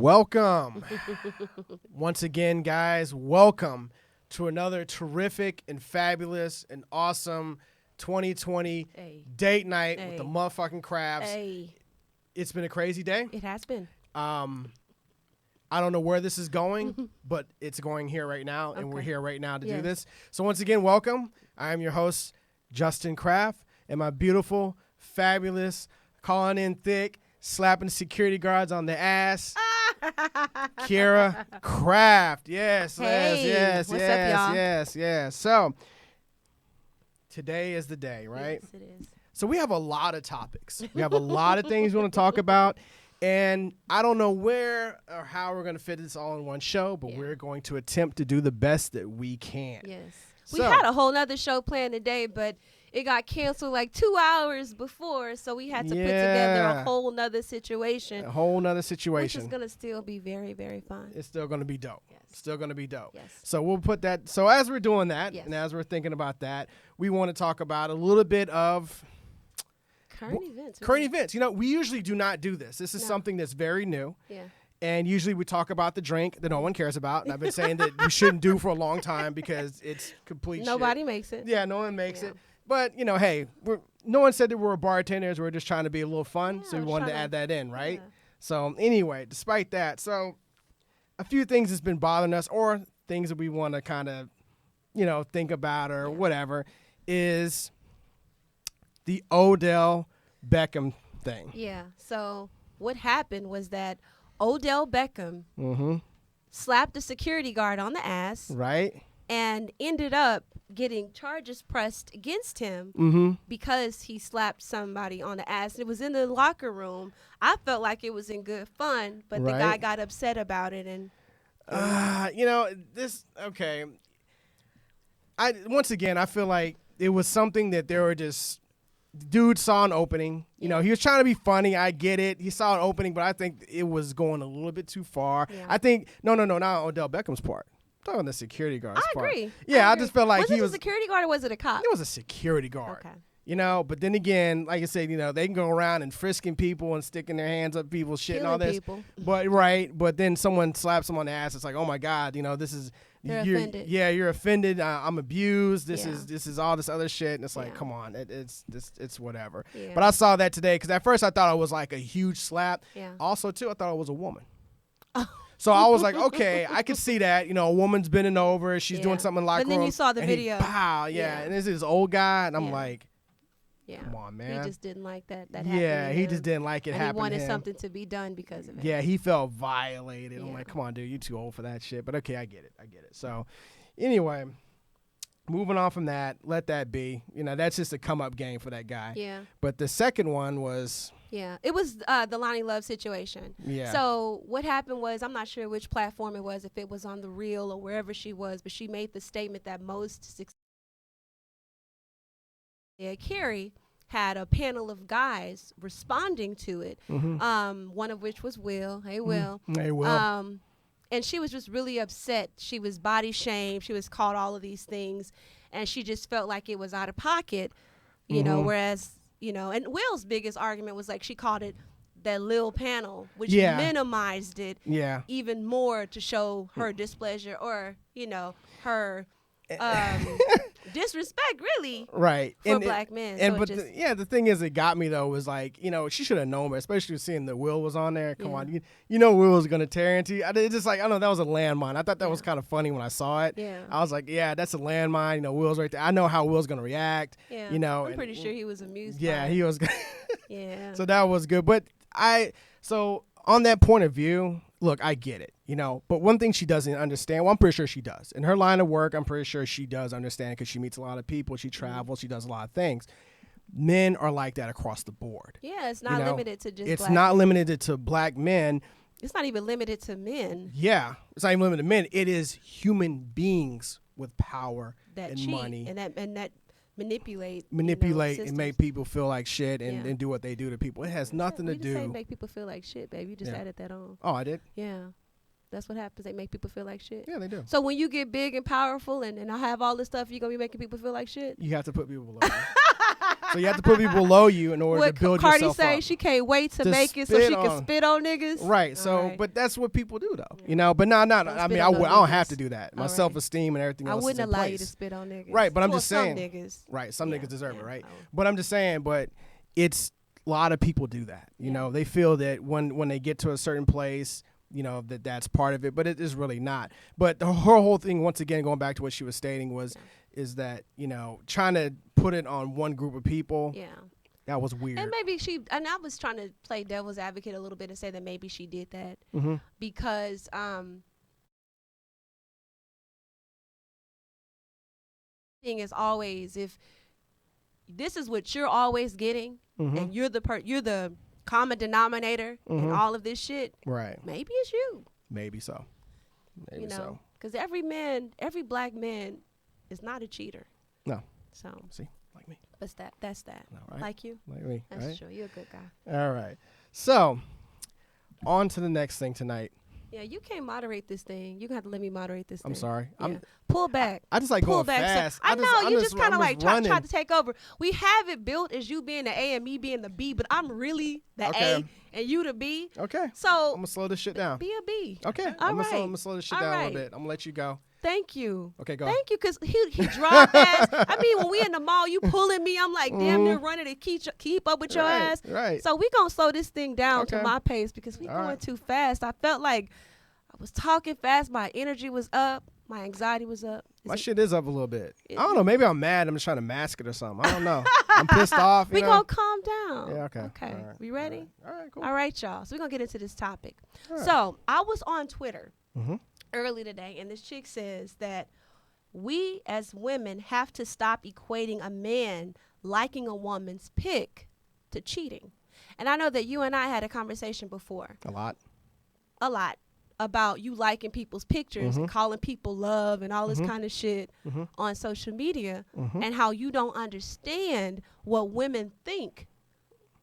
Welcome. Once again, guys, welcome to another terrific and fabulous and awesome 2020 date night with the motherfucking crabs. It's been a crazy day. It has been. I don't know where this is going, but it's going here right now, and we're here right now to do this. So once again, welcome. I am your host, Justin Kraft, and my beautiful, fabulous, calling in thick, slapping security guards on the ass, Kira Kraft. Yes. What's up, y'all? Yes. So today is the day, right? Yes, it is. So we have a lot of topics. We have a lot of things we want to talk about. And I don't know where or how we're going to fit this all in one show, but we're going to attempt to do the best that we can. Yes. So, we had a whole nother show planned today, but it got canceled like 2 hours before, so we had to put together a whole nother situation. Which is going to still be very, very fun. It's still going to be dope. Yes. Still going to be dope. Yes. So we'll put that. So as we're doing that, and as we're thinking about that, we want to talk about a little bit of current events. Current events. You know, we usually do not do this. This is something that's very new. Yeah. And usually we talk about the drink that no one cares about. And I've been saying that we shouldn't do for a long time because it's complete Nobody shit. makes it. Yeah, no one makes it. But, you know, hey, no one said that we're bartenders. We're just trying to be a little fun. Yeah, So we wanted to add that in, right? Yeah. So anyway, despite that, so a few things that's been bothering us or things that we want to kind of, you know, think about or whatever is the Odell Beckham thing. Yeah. So what happened was that Odell Beckham slapped a security guard on the ass. Right. And ended up getting charges pressed against him because he slapped somebody on the ass. It was in the locker room. I felt like it was in good fun, but the guy got upset about it. And you know, once again, I feel like it was something that they were just, dude saw an opening. You know, he was trying to be funny. I get it. He saw an opening, but I think it was going a little bit too far. Yeah. I think, no, not Odell Beckham's part. I'm talking about the security guard's part. I agree. Yeah, I just felt like he was a security guard or was it a cop? It was a security guard. Okay. You know, but then again, like I said, you know, they can go around and frisking people and sticking their hands up people's shit and all this. People. But then someone slaps them on the ass. It's like, oh my God, you know, this is you're offended. Yeah, you're offended. I'm abused. This is all this other shit, and it's like, come on, it's whatever. Yeah. But I saw that today because at first I thought it was like a huge slap. Yeah. Also, too, I thought it was a woman. So I was like, okay, I could see that. You know, a woman's bending over. She's doing something like. But then you saw the video. Pow, and this is this old guy, and I'm like. Yeah. Come on, man. He just didn't like that Yeah, he just didn't like it happening. He wanted something to be done because of it. Yeah, he felt violated. I'm like, come on, dude, you're too old for that shit. But okay, I get it. So anyway, moving on from that, let that be. You know, that's just a come-up game for that guy. Yeah. But the second one was... Yeah, it was the Lonnie Love situation. Yeah. So what happened was, I'm not sure which platform it was, if it was on The Real or wherever she was, but she made the statement that most successful... Carrie had a panel of guys responding to it, one of which was Will. Hey, Will. Hey, Will. And she was just really upset. She was body shamed. She was called all of these things, and she just felt like it was out of pocket, you know, whereas, you know, and Will's biggest argument was like she called it that Lil panel, which minimized it even more to show her displeasure or, you know, her disrespect really for black men. And the thing is, it got me though was like, you know, she should have known, but especially seeing that Will was on there. Come on, you know Will was gonna tear into you. It's just like, I don't know, that was a landmine. I thought that was kind of funny when I saw it. Yeah. I was like, yeah, that's a landmine. You know, Will's right there. I know how Will's gonna react. Yeah. You know, I'm pretty sure he was amused. Yeah, by he was. Yeah. So that was good, but so on that point of view, look, I get it, you know, but one thing she doesn't understand, well, I'm pretty sure she does. In her line of work, I'm pretty sure she does understand because she meets a lot of people, she travels, she does a lot of things. Men are like that across the board. Yeah, it's not limited to just It's not limited to black men. It's not even limited to men. Yeah, it's not even limited to men. It is human beings with power and money. And that manipulate and make people feel like shit and do what they do to people. It has nothing to do. Say make people feel like shit, baby. You just added that on. Oh, I did? Yeah. That's what happens. They make people feel like shit. Yeah, they do. So when you get big and powerful and I have all this stuff, you're going to be making people feel like shit? You have to put people below. So you have to put people below you in order to build Cardi yourself say up. she can't wait to make it so she can spit on niggas. Right. So, but that's what people do, though. You know. But I mean, I don't have to do that. My self-esteem and everything else is in place. I wouldn't allow you to spit on niggas. Right. But I'm just saying. Some niggas. Right. Some niggas deserve it. Right. But I'm just saying. But it's a lot of people do that. You know, they feel that when they get to a certain place, you know, that's part of it, but it is really not. But her whole thing, once again, going back to what she was stating, is that, you know, trying to put it on one group of people. Yeah. That was weird. And maybe and I was trying to play devil's advocate a little bit and say that maybe she did that because thing is always, if this is what you're always getting and you're the common denominator in all of this shit, right? Maybe it's you. Maybe so. Maybe so. Because every black man is not a cheater. No. So see, like me. That's that. No, right? Like you. Like me. That's right? true. You're a good guy. All right. So, on to the next thing tonight. Yeah, you can't moderate this thing. You're going to have to let me moderate this thing. I'm sorry. Yeah. Pull back. I just like going fast. So, I know. You just kind of like try to take over. We have it built as you being the A and me being the B, but I'm really the A and you the B. Okay. So I'm going to slow this shit down. Be a B. Okay. I'm going to slow this shit down a little bit. I'm going to let you go. Thank you. Okay, go. Thank you, because he drive fast. I mean, when we in the mall, you pulling me. I'm like, damn near running to keep up with your ass. Right. So we going to slow this thing down to my pace because we going too fast. I felt like I was talking fast. My energy was up. My anxiety was up. My shit is up a little bit. I don't know. Maybe I'm mad. I'm just trying to mask it or something. I don't know. I'm pissed off. We going to calm down. Yeah, okay. Okay. Right. We ready? All right, cool. All right, y'all. So we're going to get into this topic. So I was on Twitter early today, and this chick says that we as women have to stop equating a man liking a woman's pic to cheating. And I know that you and I had a conversation before. A lot. About you liking people's pictures and calling people love and all this kind of shit on social media and how you don't understand what women think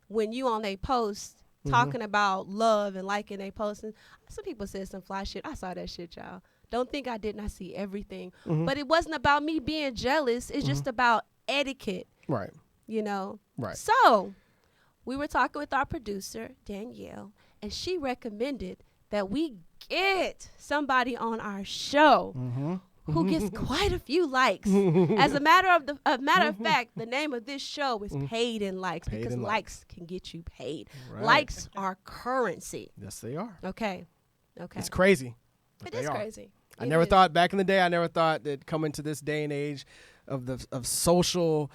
when you on a post talking about love and liking they posts. And some people said some fly shit. I saw that shit, y'all. Don't think I did not see everything. But it wasn't about me being jealous. It's just about etiquette. Right. You know? Right. So we were talking with our producer, Danielle, and she recommended that we get somebody on our show who gets quite a few likes. As a matter of fact, the name of this show is Paid in Likes because likes can get you paid. Right. Likes are currency. Yes, they are. Okay. It's crazy. It is crazy. I never thought back in the day. I never thought that coming to this day and age of social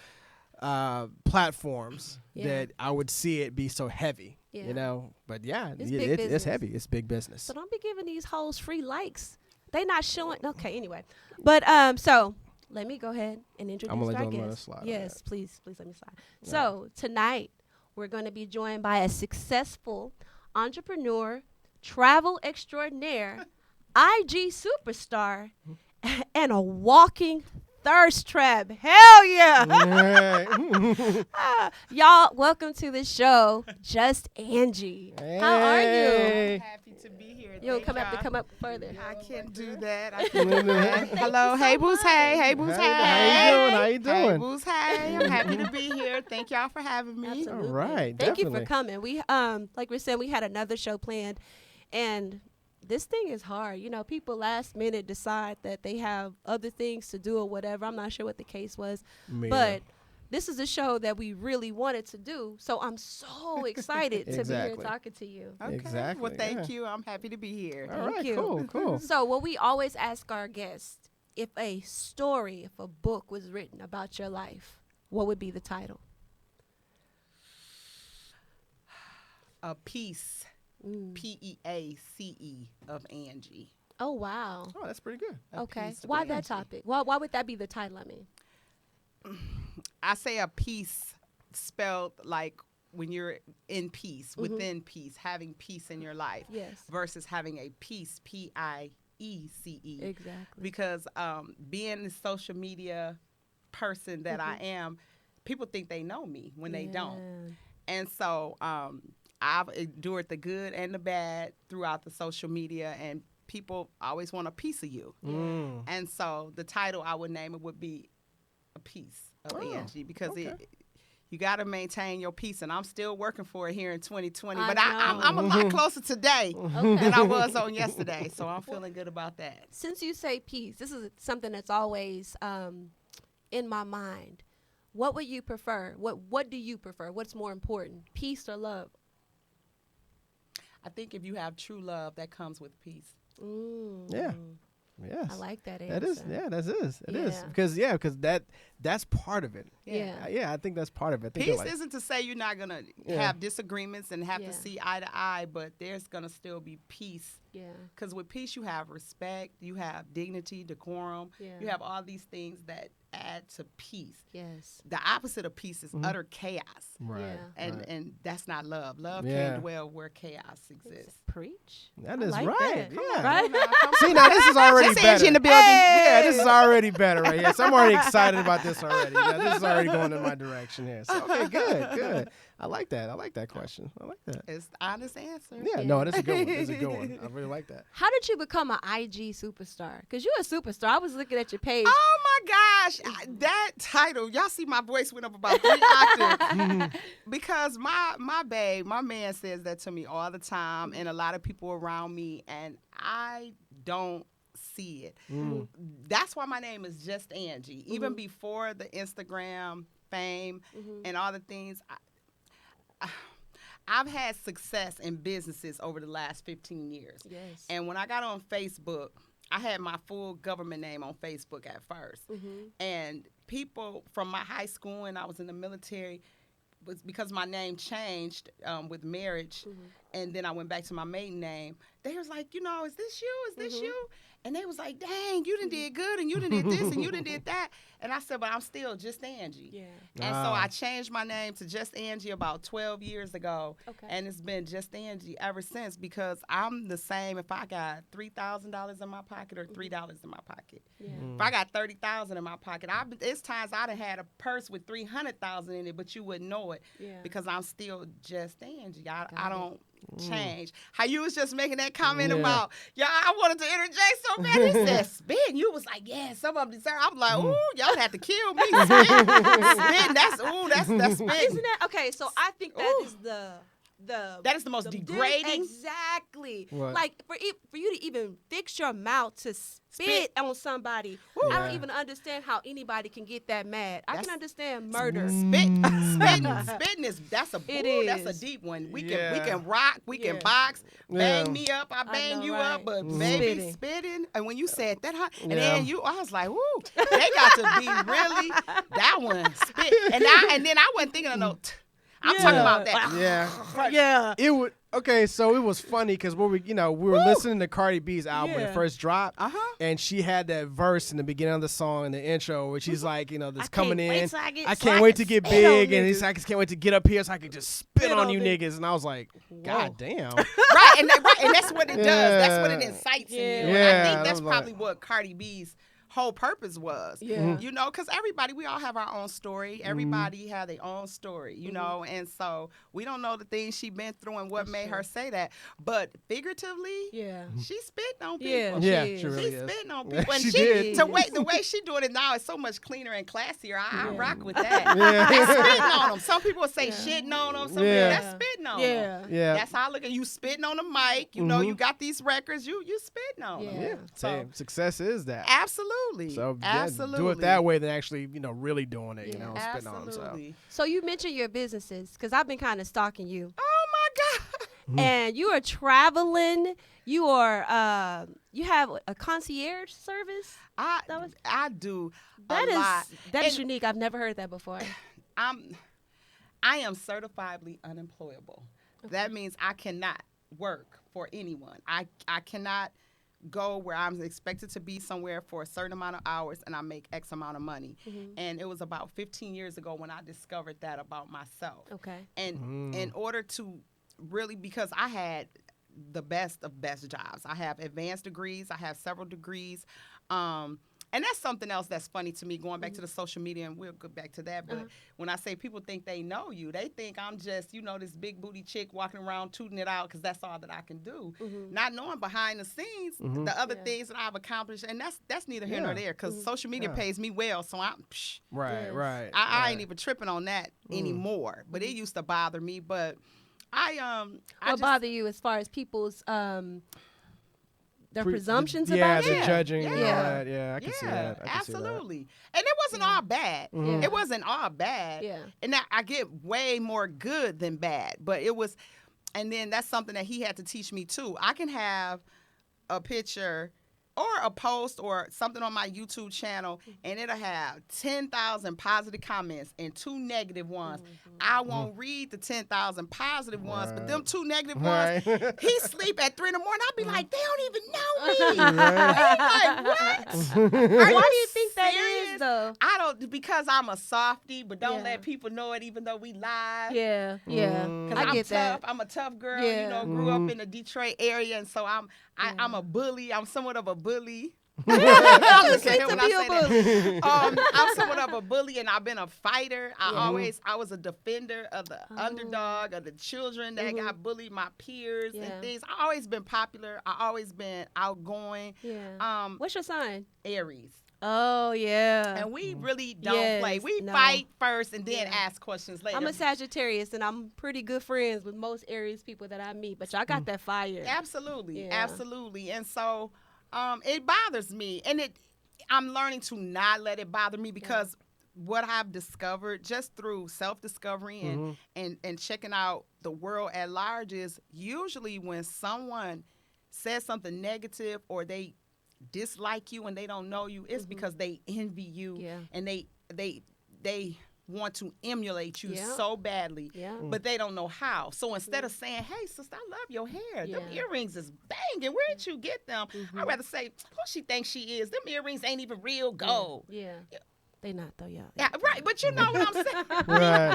platforms that I would see it be so heavy. Yeah. You know, but it's heavy. It's big business. So don't be giving these hoes free likes. They not showing. Okay, anyway. But so let me go ahead and introduce our guest. Yes, please let me slide. Yeah. So tonight we're going to be joined by a successful entrepreneur, travel extraordinaire, IG superstar, and a walking thirst trap. Hell yeah. Y'all, welcome to the show, Just Angie. Hey. How are you? I'm happy to be here. You'll come up further. I can't do that. Hello, hey Boo's hey. Hey Boo's hey. How you doing? Hey Boo's hey. I'm happy to be here. Thank y'all for having me. Absolutely. All right. Thank you for coming. We like we said, we had another show planned, and this thing is hard. You know, people last minute decide that they have other things to do or whatever. I'm not sure what the case was. But this is a show that we really wanted to do. So I'm so excited to be here talking to you. Okay. Exactly. Well, thank you. I'm happy to be here. All right, thank you. Cool. So what we always ask our guests, if a book was written about your life, what would be the title? A Piece. PEACE of Angie. Oh, wow. Oh, that's pretty good. Okay. Why that topic? Why would that be the title? I mean, I say a peace spelled like when you're in peace, within peace, having peace in your life. Yes. Versus having a peace, PIECE. Exactly. Because being the social media person that I am, people think they know me when they don't. And so I've endured the good and the bad throughout the social media, and people always want a piece of you. And so the title I would name it would be A Piece of Angie, because you got to maintain your peace, and I'm still working for it here in 2020. I But know. I'm a lot closer today Okay. than I was on yesterday, so I'm feeling good about that. Since you say peace, this is something that's always in my mind. What would you prefer? What do you prefer? What's more important, peace or love? I think if you have true love, that comes with peace. Yeah. Yes. I like that answer. That is, yeah, that is. It is. Yeah. Because that's part of it. Yeah. Yeah, I think that's part of it. I think Peace like, isn't to say you're not going to have disagreements and have to see eye to eye, but there's going to still be peace. Yeah. Because with peace, you have respect, you have dignity, decorum. Yeah. You have all these things that add to peace. Yes. The opposite of peace is utter chaos. Right. Yeah. And that's not love. Love can't dwell where chaos exists. Preach. That I is like right. that. Yeah. Right? See, now this is already Just better. Angie in the building. Yeah, this is already better right here. So I'm already excited about this already. Yeah, this is already going in my direction here. So, okay, good. I like that. I like that question. I like that. It's the honest answer. Yeah, no, that's a good one. That's a good one. I really like that. How did you become an IG superstar? Because you're a superstar. I was looking at your page. Oh my gosh, that title! Y'all see my voice went up about 3 octaves because my babe, my man says that to me all the time, and a lot of people around me, and I don't see it. That's why my name is Just Angie. Even before the Instagram fame and all the things. I've had success in businesses over the last 15 years. Yes. And when I got on Facebook, I had my full government name on Facebook at first. And people from my high school, and I was in the military, was because my name changed with marriage, and then I went back to my maiden name. They was like, is this you? Is this you? And they was like, dang, you done did good, and you done did this, and you done did that. And I said, but I'm still Just Angie. Yeah. And so I changed my name to Just Angie about 12 years ago. Okay. And it's been Just Angie ever since, because I'm the same if I got $3,000 in my pocket or $3 in my pocket. Yeah. If I got $30,000 in my pocket, it's times I'd have had a purse with $300,000 in it, but you wouldn't know it because I'm still Just Angie. I don't change. How you was just making that comment about, I wanted to interject so bad. He said, spit. You was like, yeah, some of them deserve. I'm like, ooh, y'all had to kill me. Spit, that's spit. Isn't that okay? So I think that is that is the most degrading. Exactly. What? Like for you to even fix your mouth to spit on somebody. I don't even understand how anybody can get that mad. I can understand murder. Spitting is that's a deep one. We can rock, we can box, bang me up, I bang you up, but baby spitting. And when you said that, and then I was like, woo, they got to be really that one spit. And then I wasn't thinking of no. I'm talking about that. Yeah. It would. Okay, so it was funny because we were listening to Cardi B's album when it first dropped, and she had that verse in the beginning of the song in the intro where she's like, this coming in, I can't wait to get big, and he's like, I just can't wait to get up here so I can just spit on you niggas, and I was like, God damn. Right, and that's what it does. That's what it incites in you. And I think that's probably what Cardi B's whole purpose was. Because we all have our own story. Everybody have their own story, and so we don't know the things she been through and what made her say that, but figuratively, she spitting on people. She really is. Spitting on people, and She did. the way she doing it now is so much cleaner and classier. I rock with that. That's spitting on them. Some people say shitting on them. Some people that's spitting on them. That's how I look at you, spitting on the mic. You got these records. You spitting on them. Yeah. So success is that. Absolutely. So absolutely, do it that way than actually, really doing it. Spitting on them. So you mentioned your businesses because I've been kind of stalking you. Oh my God! And you are traveling. You are. You have a concierge service. I do. That is unique. I've never heard that before. I am certifiably unemployable. Okay. That means I cannot work for anyone. I cannot go where I'm expected to be somewhere for a certain amount of hours and I make X amount of money. And it was about 15 years ago when I discovered that about myself. Okay. And in order to really, because I had the best of best jobs. I have advanced degrees. I have several degrees. And And that's something else that's funny to me, going back to the social media, and we'll go back to that. But when I say people think they know you, they think I'm just, this big booty chick walking around tooting it out because that's all that I can do. Not knowing behind the scenes the other things that I've accomplished. And that's neither here nor there, because social media pays me well. So I ain't even tripping on that anymore. But it used to bother me. But what bother you as far as people's their presumptions about the judging I can see that. Absolutely. And it wasn't all bad. It wasn't all bad. And I get way more good than bad. But it was, and then that's something that he had to teach me too. I can have a picture or a post or something on my YouTube channel, and it'll have 10,000 positive comments and 2 negative ones. I won't read the 10,000 positive ones, but them 2 negative ones, he sleep at 3 in the morning. I'll be like, they don't even know me. Like, what? Why do you think that is, though? I don't, because I'm a softie, but don't let people know it even though we live. Yeah. Because I'm get tough. that. I'm a tough girl, grew up in the Detroit area, and so I'm a bully. I'm somewhat of a bully. I'm somewhat of a bully, and I've been a fighter. I was a defender of the underdog, of the children that got bullied, my peers and things. I always been popular. I always been outgoing. What's your sign? Aries. Oh, yeah. And we really don't play. We fight first and then ask questions later. I'm a Sagittarius, and I'm pretty good friends with most Aries people that I meet, but y'all got that fire. Absolutely. Absolutely. And so it bothers me. And I'm learning to not let it bother me, because what I've discovered just through self-discovery and checking out the world at large is usually when someone says something negative or they dislike you and they don't know you, it's because they envy you and they want to emulate you so badly, but they don't know how. So instead of saying, hey, sister, I love your hair. Them earrings is banging. Where did you get them? I'd rather say, who she thinks she is? Them earrings ain't even real gold. They not, though, y'all. Yeah, right. But you know what I'm saying?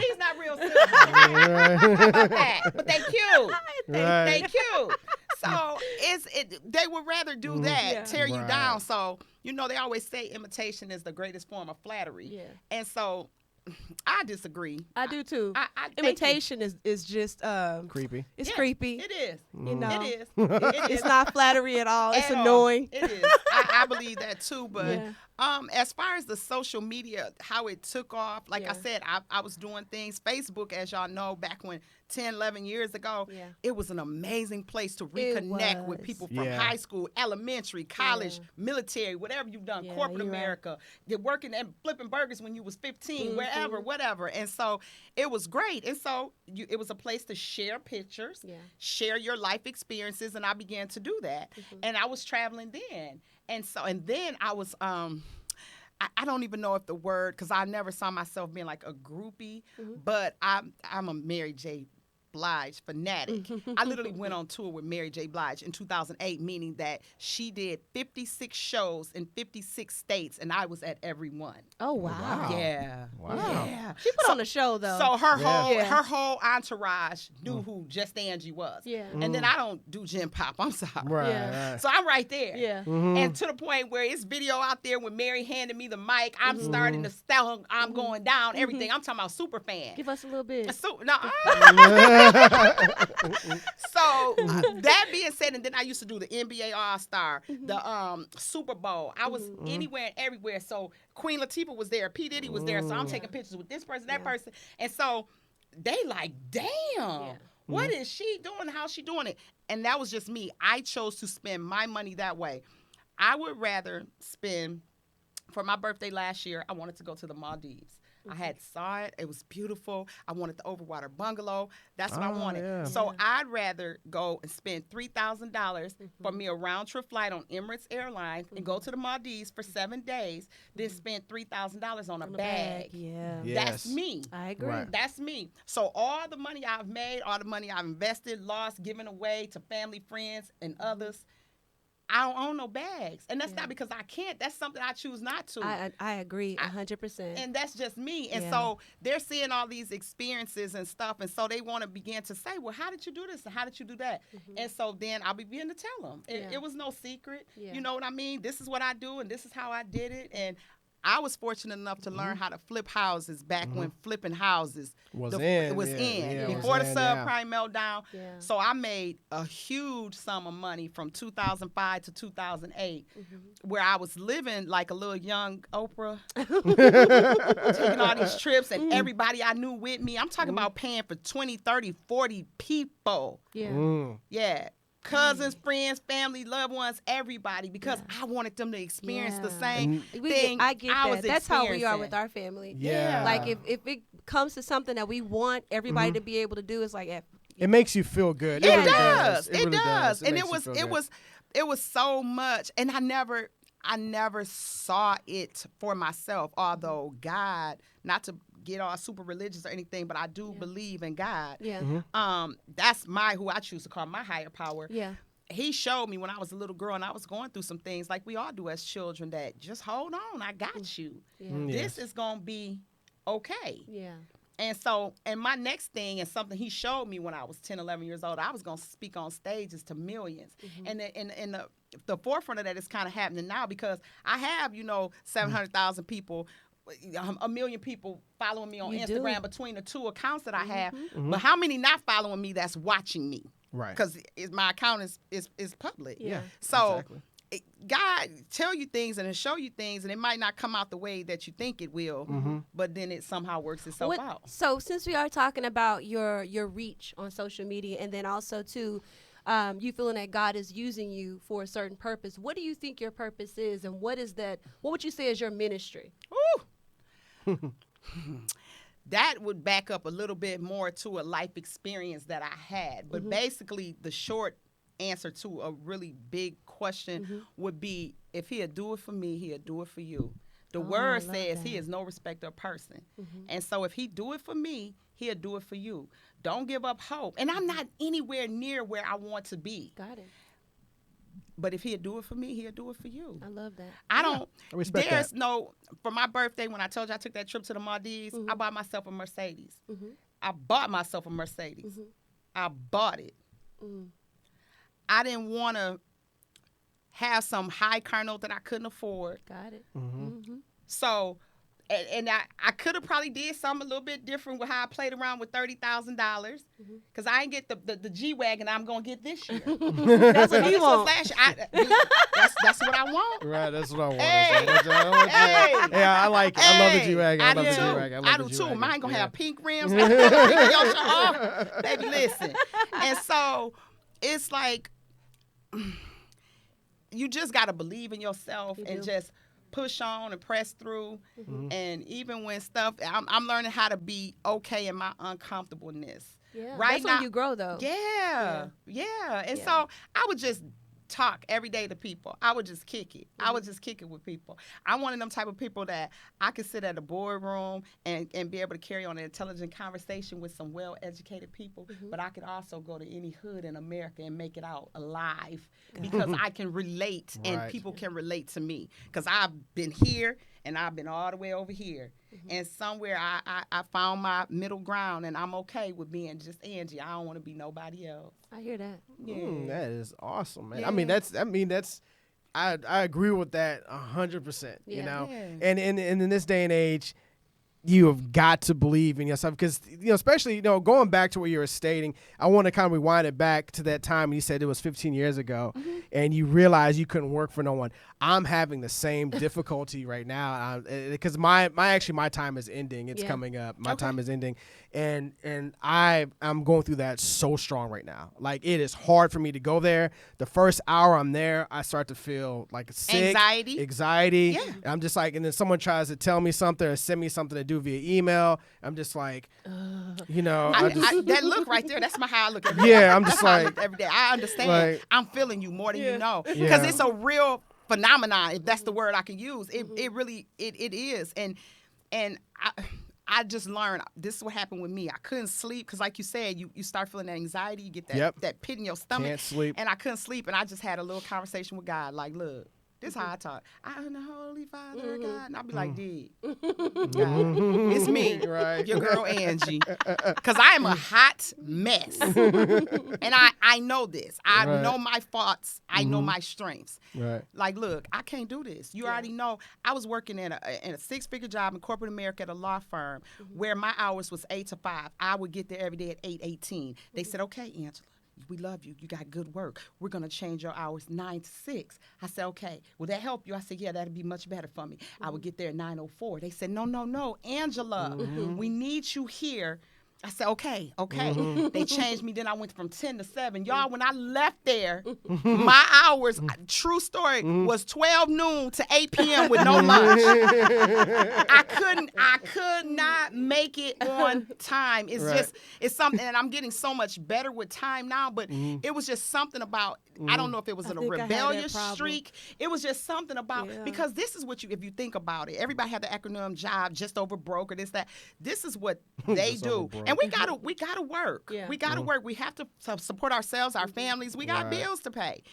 He's not real silver. How about that? But they cute. They cute. So they would rather do that, tear you down. So, they always say imitation is the greatest form of flattery. And so I disagree. I do too. Imitation is just creepy. It's creepy. It is. It is. It's not flattery at all. It's annoying. It is. I believe that too. But as far as the social media, how it took off, like I said, I was doing things. Facebook, as y'all know, back when 10, 11 years ago, it was an amazing place to reconnect with people from high school, elementary, college, military, whatever you've done, corporate America. You're working and flipping burgers when you was 15, wherever, whatever. And so it was great. And so it was a place to share pictures, share your life experiences, and I began to do that. And I was traveling then. And then I was, I don't even know if the word, because I never saw myself being like a groupie, but I'm a Mary J. Blige fanatic. I literally went on tour with Mary J. Blige in 2008, meaning that she did 56 shows in 56 states, and I was at every one. Oh, wow. Yeah. Wow. Yeah. She put on a show, though. So her whole entourage knew who Just Angie was. Yeah. And then I don't do gym pop. I'm sorry. Right. So I'm right there. Yeah. And to the point where it's video out there when Mary handed me the mic, I'm starting to sell, I'm going down, everything. I'm talking about super fan. Give us a little bit. So that being said, and then I used to do the NBA All-Star, the Super Bowl. I was anywhere and everywhere. So Queen Latifah was there. P. Diddy was there. So I'm taking pictures with this person, that person. And so they like, damn, what is she doing? How's she doing it? And that was just me. I chose to spend my money that way. I would rather spend, for my birthday last year, I wanted to go to the Maldives. I had saw it. It was beautiful. I wanted the overwater bungalow. That's what I wanted. Yeah. So I'd rather go and spend $3,000 for me a round trip flight on Emirates Airlines and go to the Maldives for 7 days than spend $3,000 on a bag. Yeah. Yes. That's me. I agree. Right. That's me. So all the money I've made, all the money I've invested, lost, given away to family, friends, and others, I don't own no bags. And that's not because I can't. That's something I choose not to. I agree 100%. And that's just me. And so they're seeing all these experiences and stuff. And so they want to begin to say, well, how did you do this? And how did you do that? And so then I'll begin to tell them. It was no secret. You know what I mean? This is what I do, and this is how I did it. And I was fortunate enough to learn how to flip houses back when flipping houses was before the subprime meltdown. Yeah. So I made a huge sum of money from 2005 to 2008, where I was living like a little young Oprah, taking all these trips, and everybody I knew with me. I'm talking about paying for 20, 30, 40 people. Yeah. Yeah. Cousins, friends, family, loved ones, everybody, because I wanted them to experience the same thing. I get that. That's how we are with our family. Yeah. Like if it comes to something that we want everybody to be able to do, it's like it makes you feel good. It does. It really does. And it was so much, and I never saw it for myself. Although God, not to get all super religious or anything, but I do believe in God. Yeah. That's who I choose to call my higher power. Yeah. He showed me when I was a little girl and I was going through some things like we all do as children, that just hold on, I got you. Yeah. This is going to be okay. Yeah. And so, and my next thing, and something he showed me when I was 10, 11 years old, I was going to speak on stages to millions. And the forefront of that is kind of happening now, because I have, 700,000 people, 1 million people following me on Instagram between the two accounts that I have. But how many not following me that's watching me? Right. Because my account is public. Yeah. So God tell you things and show you things, and it might not come out the way that you think it will, but then it somehow works itself out. So since we are talking about your reach on social media, and then also too, you feeling that God is using you for a certain purpose, what do you think your purpose is, and what would you say is your ministry? Ooh. That would back up a little bit more to a life experience that I had. But basically, the short answer to a really big question would be, if he'll do it for me, he'll do it for you. The word says he is no respecter of person. And so if he do it for me, he'll do it for you. Don't give up hope. And I'm not anywhere near where I want to be. Got it. But if he'll do it for me, he'll do it for you. I love that. I respect that. For my birthday, when I told you I took that trip to the Maldives, I bought myself a Mercedes. I bought myself a Mercedes. I bought it. I didn't want to have some high car note that I couldn't afford. Got it. So, and I could have probably did something a little bit different with how I played around with $30,000, because I ain't get the G-Wagon I'm going to get this year. That's what you want. Last year. That's what I want. Right, that's what I want. Hey. Yeah, I like it. I love the G-Wagon. I do too. I do too. Mine going to have pink rims. Baby, listen. And so it's like, you just got to believe in yourself and just push on and press through. And even when stuff, I'm learning how to be okay in my uncomfortableness. Yeah, right that's now, when you grow, though. Yeah. And so I would just talk every day to people. I would just kick it. I would just kick it with people. I'm one of them type of people that I could sit at a boardroom and be able to carry on an intelligent conversation with some well-educated people, but I could also go to any hood in America and make it out alive, because I can relate and people can relate to me, because I've been here and I've been all the way over here. And somewhere I found my middle ground, and I'm okay with being just Angie. I don't want to be nobody else. I hear that. Yeah. That is awesome, man. Yeah. I agree with that 100%. Yeah. You know, Yeah. and in this day and age, you have got to believe in yourself, because especially going back to what you were stating, I want to kind of rewind it back to that time you said it was 15 years ago, and you realized you couldn't work for no one. I'm having the same difficulty right now, because my time is ending. It's coming up. My time is ending, and I'm going through that so strong right now. Like, it is hard for me to go there. The first hour I'm there, I start to feel like sick, anxiety. Yeah. I'm just like, and then someone tries to tell me something or send me something to do via email. I'm just like, that look right there, that's how I look every day. Yeah, I'm just like, every day. I understand. Like, I'm feeling you more than you know, because it's a real phenomenon, if that's the word I can use. It really is, and I just learned this is what happened with me. I couldn't sleep because, like you said, you start feeling that anxiety. You get that pit in your stomach. Can't sleep. And I couldn't sleep. And I just had a little conversation with God. Like, look, this is how I talk. I'm the Holy Father God. And I'll be like, dig. God, it's me, right. your girl Angie. Because I am a hot mess. And I know this. I know my faults. I know my strengths. Right. Like, look, I can't do this. You already know. I was working in a six-figure job in corporate America at a law firm where my hours was 8 to 5. I would get there every day at 8:18. They said, okay, Angela, we love you. You got good work. We're going to change your hours 9 to 6. I said, okay. Will that help you? I said, yeah, that'd be much better for me. I would get there at 9:04. They said, no, Angela, we need you here. I said, okay. They changed me. Then I went from 10 to 7. Y'all, when I left there, my hours, true story, was 12 noon to 8 p.m. with no lunch. I could not make it on time. It's it's something, and I'm getting so much better with time now, but it was just something about, I don't know if it was a rebellious streak. It was just something about, because this is what if you think about it, everybody have the acronym JOB, just over broke, or this, that. This is what they do. And we gotta work. Yeah. We gotta work. We have to support ourselves, our families. We got bills to pay.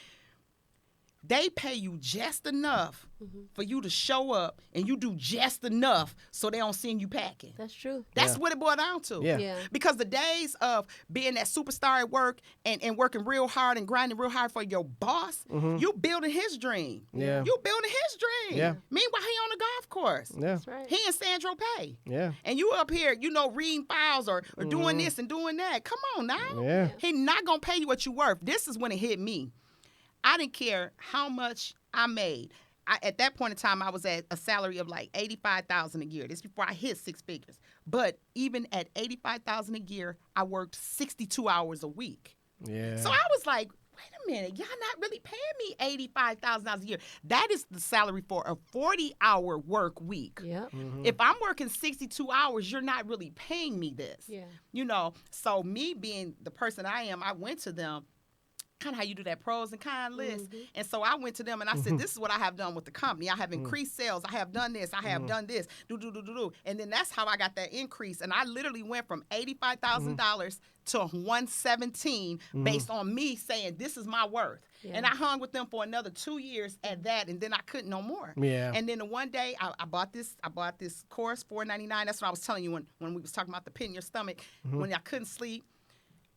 They pay you just enough for you to show up, and you do just enough so they don't send you packing. That's true. That's what it boiled down to. Yeah. Because the days of being that superstar at work and working real hard and grinding real hard for your boss, you building his dream. Yeah. You building his dream. Yeah. Meanwhile, he on the golf course. Yeah. That's right. He and Sandro Pay. Yeah. And you up here, reading files or doing this and doing that. Come on now. Yeah. He not going to pay you what you worth. This is when it hit me. I didn't care how much I made. At that point in time, I was at a salary of like $85,000 a year. This before I hit 6 figures. But even at $85,000 a year, I worked 62 hours a week. Yeah. So I was like, wait a minute, y'all not really paying me $85,000 a year. That is the salary for a 40-hour work week. Yeah. If I'm working 62 hours, you're not really paying me this. Yeah. So me being the person I am, I went to them, kind of how you do that pros and cons list. And so I went to them and I said, this is what I have done with the company. I have increased sales. I have done this. I have done this. Do. And then that's how I got that increase. And I literally went from $85,000 to $117 based on me saying, this is my worth. Yeah. And I hung with them for another 2 years at that, and then I couldn't no more. Yeah. And then the one day I bought this course, $4.99. That's what I was telling you when we was talking about the pit in your stomach, when I couldn't sleep.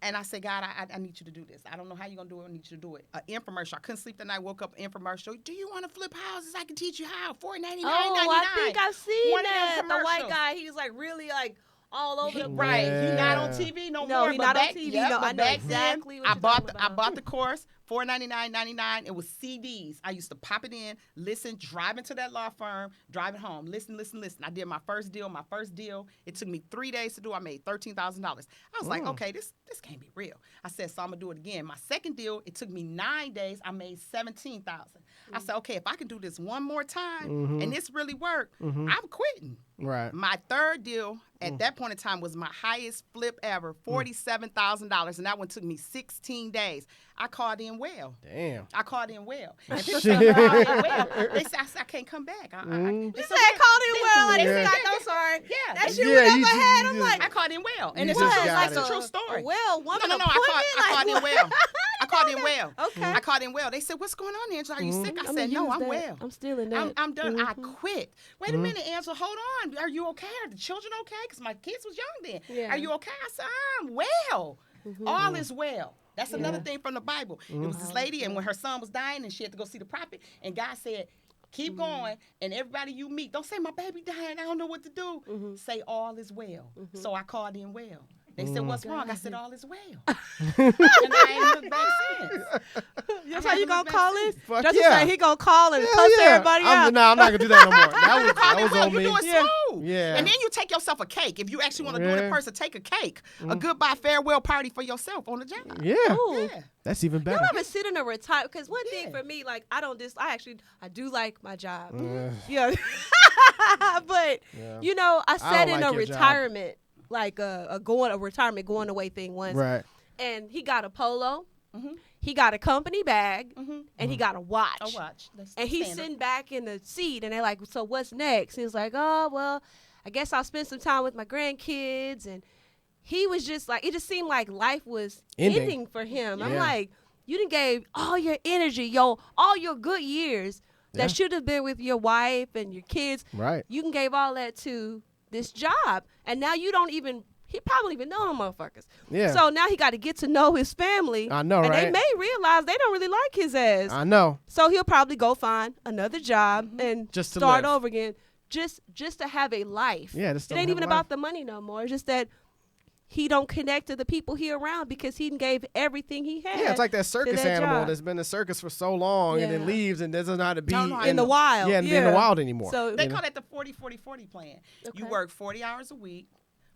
And I said, God, I need you to do this. I don't know how you're going to do it. I need you to do it. An infomercial. I couldn't sleep that night. Woke up, infomercial. Do you want to flip houses? I can teach you how. $4.99. I think I've seen that. The white guy, he was like really like all over the place. Right. He's not on TV no more. He's not on TV. I know exactly what you're talking about. I bought the course. $4.99.99. It was CDs. I used to pop it in, listen, driving to that law firm, driving home, listen. I did my first deal. It took me 3 days to do. I made $13,000. I was like, okay, this can't be real. I said, so I'm gonna do it again. My second deal, it took me 9 days. I made $17,000. I said, okay, if I can do this one more time and this really worked, I'm quitting. Right. My third deal at that point in time was my highest flip ever, $47,000, and that one took me 16 days. I called in well. Damn. I called in well. And people said I called in well. They said, I can't come back. You said called in well. They said, I'm sorry. Yeah. That shit we never had. I'm like, I called in well. And it's like a true story. Well, woman No, I called in well. I called in well. Okay. I called in well. They said, what's going on, Angela? Are you sick? I said, no, I'm well. I'm stealing that. I'm done. I quit. Wait a minute, Angela. Hold on. Are you okay? Are the children okay? Because my kids was young then. Yeah. Are you okay? I said, I'm well. All is well. That's another thing from the Bible. It was this lady, and when her son was dying, and she had to go see the prophet, and God said, keep going, and everybody you meet, don't say, my baby dying, I don't know what to do. Say, all is well. So I called in well. They said, what's wrong? I said, all is well. And I ain't looked back since. That's how you going to call it? Just say he going to call and cuss everybody out. No, I'm not going to do that no more. That was on me. You do it smooth. Yeah. And then you take yourself a cake. If you actually want to do it in person, take a cake. A goodbye farewell party for yourself on the job. Yeah. Ooh. Yeah. That's even better. You ever sit in a retire? Because one thing for me, like, I do like my job. Yeah. But, I sat in a retirement. Like a retirement going away thing once. Right. And he got a polo. He got a company bag. And he got a watch. A watch. And he's sitting back in the seat. And they're like, so what's next? He's like, oh, well, I guess I'll spend some time with my grandkids. And he was just like, it just seemed like life was ending for him. I'm like, you done gave all your energy, all your good years that should have been with your wife and your kids. Right. You can gave all that to this job. And now you don't even, he probably even know them motherfuckers. Yeah. So now he got to get to know his family. I know, and right? And they may realize they don't really like his ass. I know. So he'll probably go find another job and just to start live over again. Just to have a life. Yeah, it ain't even about the money no more. It's just that he don't connect to the people he around because he gave everything he had. Yeah, it's like that circus animal job. that's been in circus for so long and then leaves and doesn't know how to be in the wild. Yeah, in the wild anymore. So they call that the 40-40-40 plan. Okay. You work 40 hours a week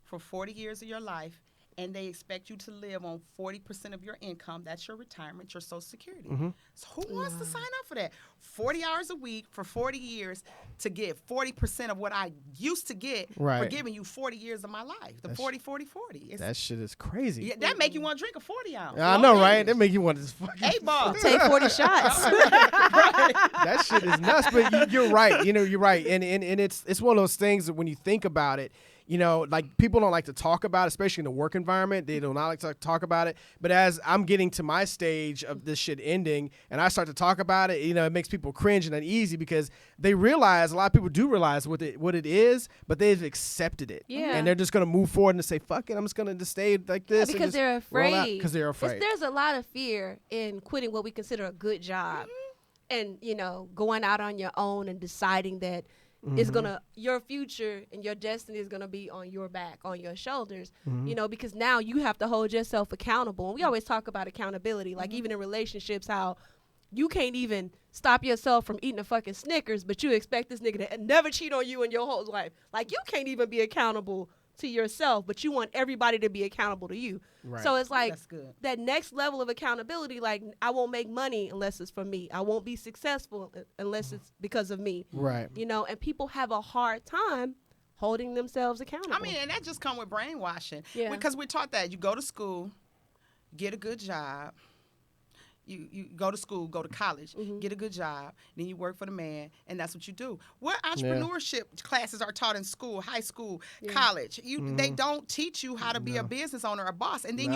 for 40 years of your life, and they expect you to live on 40% of your income. That's your retirement, your Social Security. So who wants to sign up for that? 40 hours a week for 40 years to get 40% of what I used to get for giving you 40 years of my life. The 40-40-40. That shit is crazy. Yeah, that make you want to drink a 40 ounce. I know, right? That make you want to just fucking 8-ball. Take 40 shots. That shit is nuts. But you're right. You're right. And it's one of those things that when you think about it, like people don't like to talk about it, especially in the work environment. They do not like to talk about it. But as I'm getting to my stage of this shit ending and I start to talk about it, it makes people cringe and uneasy because they realize, a lot of people do realize what it is, but they've accepted it. Yeah. And they're just going to move forward and say, fuck it, I'm just going to stay like this. Because they're afraid. Because they're afraid. There's a lot of fear in quitting what we consider a good job and, going out on your own and deciding that it's your future and your destiny is gonna be on your back, on your shoulders, because now you have to hold yourself accountable. And we always talk about accountability, like even in relationships, how you can't even stop yourself from eating a fucking Snickers, but you expect this nigga to never cheat on you in your whole life. Like you can't even be accountable to yourself, but you want everybody to be accountable to you. Right. So it's like that next level of accountability, like I won't make money unless it's for me. I won't be successful unless it's because of me. Right. And people have a hard time holding themselves accountable. I mean, and that just comes with brainwashing. Yeah. Because we're taught that you go to school, get a good job, you go to school, go to college, get a good job, then you work for the man, and that's what you do. What entrepreneurship classes are taught in school, high school, college? They don't teach you how to be a business owner, a boss, and then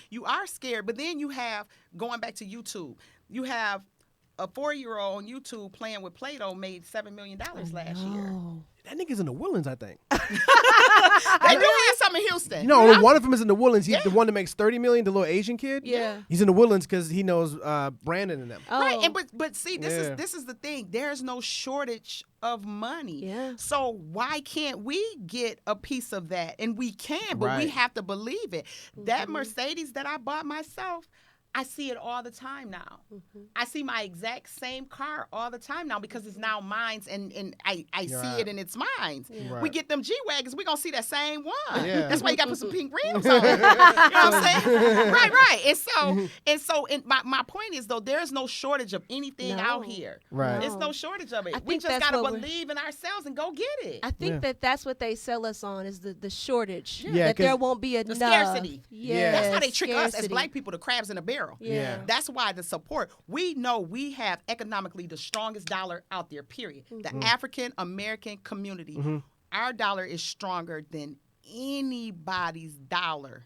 you are scared. But then you have, going back to YouTube, you have a 4-year-old on YouTube playing with Play-Doh made $7 million last year. That nigga's in the Woodlands, I think. They do have some in Houston. One of them is in the Woodlands. He's the one that makes $30 million, the little Asian kid. Yeah. He's in the Woodlands because he knows Brandon and them. Oh. Right, and but see, this is the thing. There's no shortage of money. Yeah. So why can't we get a piece of that? And we can, but we have to believe it. That Mercedes that I bought myself, I see it all the time now. I see my exact same car all the time now because it's now mine and I see it and it's mine. Yeah. Right. We get them G-Wagons, we're going to see that same one. Yeah. That's why you got to put some pink rims on. You know what I'm saying? Right. And so my point is, though, there's no shortage of anything out here. Right. There's no shortage of it. We just got to believe in ourselves and go get it. I think that's what they sell us on is the shortage. Yeah. That there won't be enough. The scarcity. Yeah. That's how they trick us as black people, the crabs in a barrel. Yeah. That's why the support. We know we have economically the strongest dollar out there, period. The African American community, our dollar is stronger than anybody's dollar,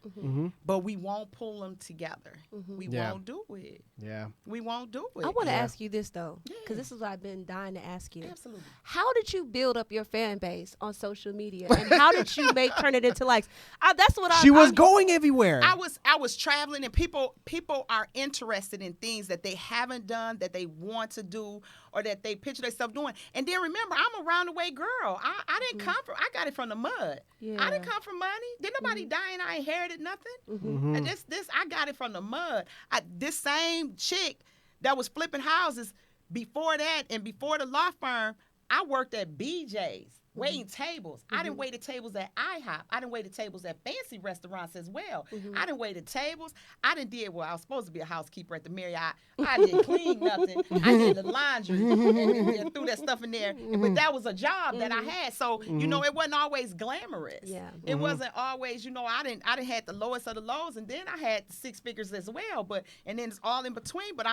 but we won't pull them together. We won't do it. Yeah. We won't do it. I want to ask you this, though, because this is what I've been dying to ask you. Absolutely. How did you build up your fan base on social media, and how did you turn it into likes? That's what She was going everywhere. I was traveling, and people are interested in things that they haven't done, that they want to do, or that they picture themselves doing. And then remember, I'm a round-the-way girl. I didn't come from, I got it from the mud. Yeah. I didn't come from money. Didn't nobody die and I inherited nothing. And this I got it from the mud. This same chick that was flipping houses before that and before the law firm, I worked at BJ's. Waiting tables. I didn't wait at tables at IHOP. I didn't wait at tables at fancy restaurants as well. I didn't wait at tables. I didn't I was supposed to be a housekeeper at the Marriott. I didn't clean nothing. I did the laundry and threw that stuff in there. But that was a job that I had. So, it wasn't always glamorous. Yeah. It wasn't always, I didn't had the lowest of the lows, and then I had 6 figures as well. And then it's all in between. But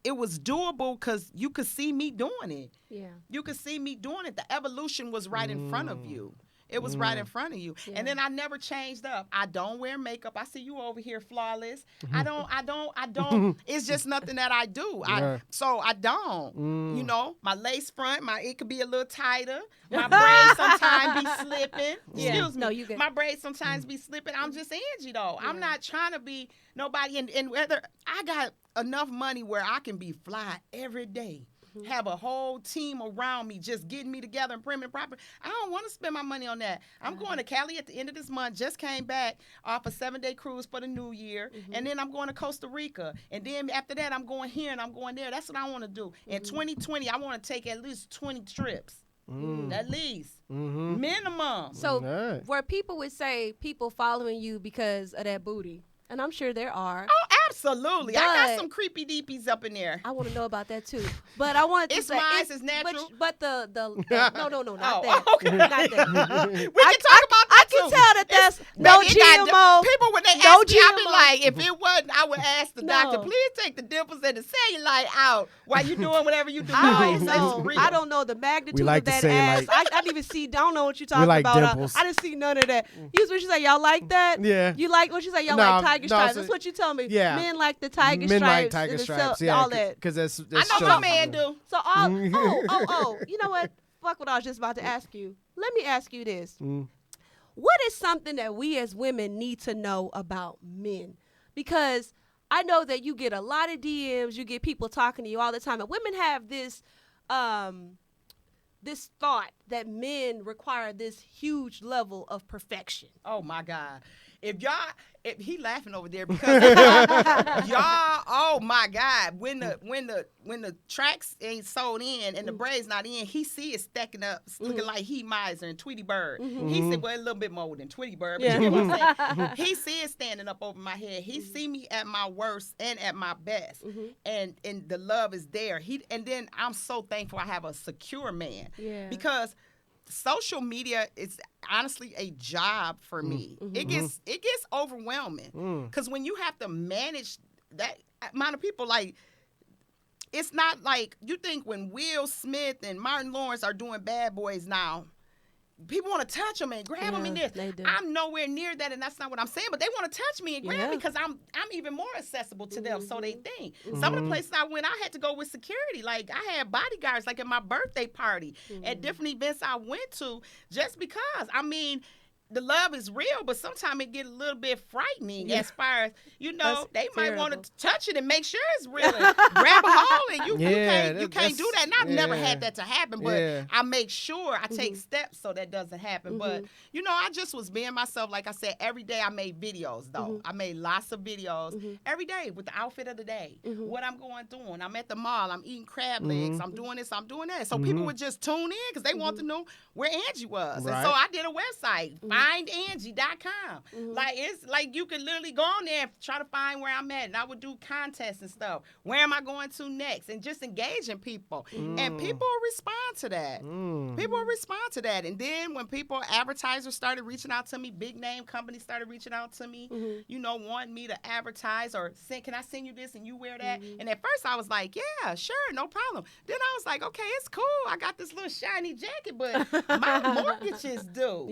it was doable because you could see me doing it. Yeah. You could see me doing it. The evolution was right in front of you. It was right in front of you. Yeah. And then I never changed up. I don't wear makeup. I see you over here flawless. I don't. It's just nothing that I do. So I don't. You know, my lace front, it could be a little tighter. My braids sometimes be slipping. Yeah. Excuse me. No, you good. My braids sometimes be slipping. I'm just Angie, though. Yeah. I'm not trying to be nobody. And whether I got enough money where I can be fly every day. Have a whole team around me just getting me together and prim and proper. I don't want to spend my money on that. I'm going to Cali at the end of this month. Just came back off a 7-day cruise for the new year. And then I'm going to Costa Rica. And then after that, I'm going here and I'm going there. That's what I want to do. In 2020, I want to take at least 20 trips. At least. Minimum. So where people would say people following you because of that booty. And I'm sure there are. Oh, absolutely. I got some creepy deepies up in there. I want to know about that too. But I want to say it's natural. But the no, not that. Okay. Not that. We can talk about that I can tell that that's no GMO. People when they ask me, I be like, if it wasn't, I would ask the doctor, please take the dimples and the cellulite out while you doing whatever you do. I don't know the magnitude of that ass. I didn't even see. Don't know what you're talking about. I didn't see none of that. Here's what you say. Y'all like that? Yeah. You like what you say? Y'all like tiger stripes? That's what you tell me. Yeah. Men like the tiger stripes. Men like tiger stripes. Yeah. All that. Because that's I know some men do. So you know what? Fuck what I was just about to ask you. Let me ask you this. What is something that we as women need to know about men? Because I know that you get a lot of DMs, you get people talking to you all the time, and women have this this thought that men require this huge level of perfection. Oh my God. If he laughing over there because y'all, oh my God, when the tracks ain't sold in and the braids not in, he see it stacking up, looking like he Miser and Tweety Bird. He said, well, a little bit more than Tweety Bird, but you know what I'm saying? He see it standing up over my head. He see me at my worst and at my best, and the love is there. And then I'm so thankful I have a secure man because social media is honestly a job for me. It gets overwhelming because when you have to manage that amount of people, like it's not like you think when Will Smith and Martin Lawrence are doing Bad Boys now, people want to touch them and grab them in this. I'm nowhere near that, and that's not what I'm saying. But they want to touch me and grab me because I'm even more accessible to them. So they think. Some of the places I went, I had to go with security. Like I had bodyguards, like at my birthday party, at different events I went to, just because. I mean, the love is real, but sometimes it get a little bit frightening as far as, you know, they might want to touch it and make sure it's real and grab a hole and you can't do that. And I've never had that to happen, but I make sure I take steps so that doesn't happen. But, you know, I just was being myself. Like I said, every day I made videos, though. I made lots of videos every day with the outfit of the day, what I'm going through. I'm at the mall. I'm eating crab legs. I'm doing this. I'm doing that. So people would just tune in because they want to know where Angie was. Right. And so I did a website. FindAngie.com. Like it's like you could literally go on there and try to find where I'm at, and I would do contests and stuff. Where am I going to next? And just engaging people, and people will respond to that. People will respond to that, and then when advertisers started reaching out to me, big name companies started reaching out to me, you know, wanting me to advertise or can I send you this and you wear that? And at first I was like, yeah, sure, no problem. Then I was like, okay, it's cool. I got this little shiny jacket, but my mortgage is due.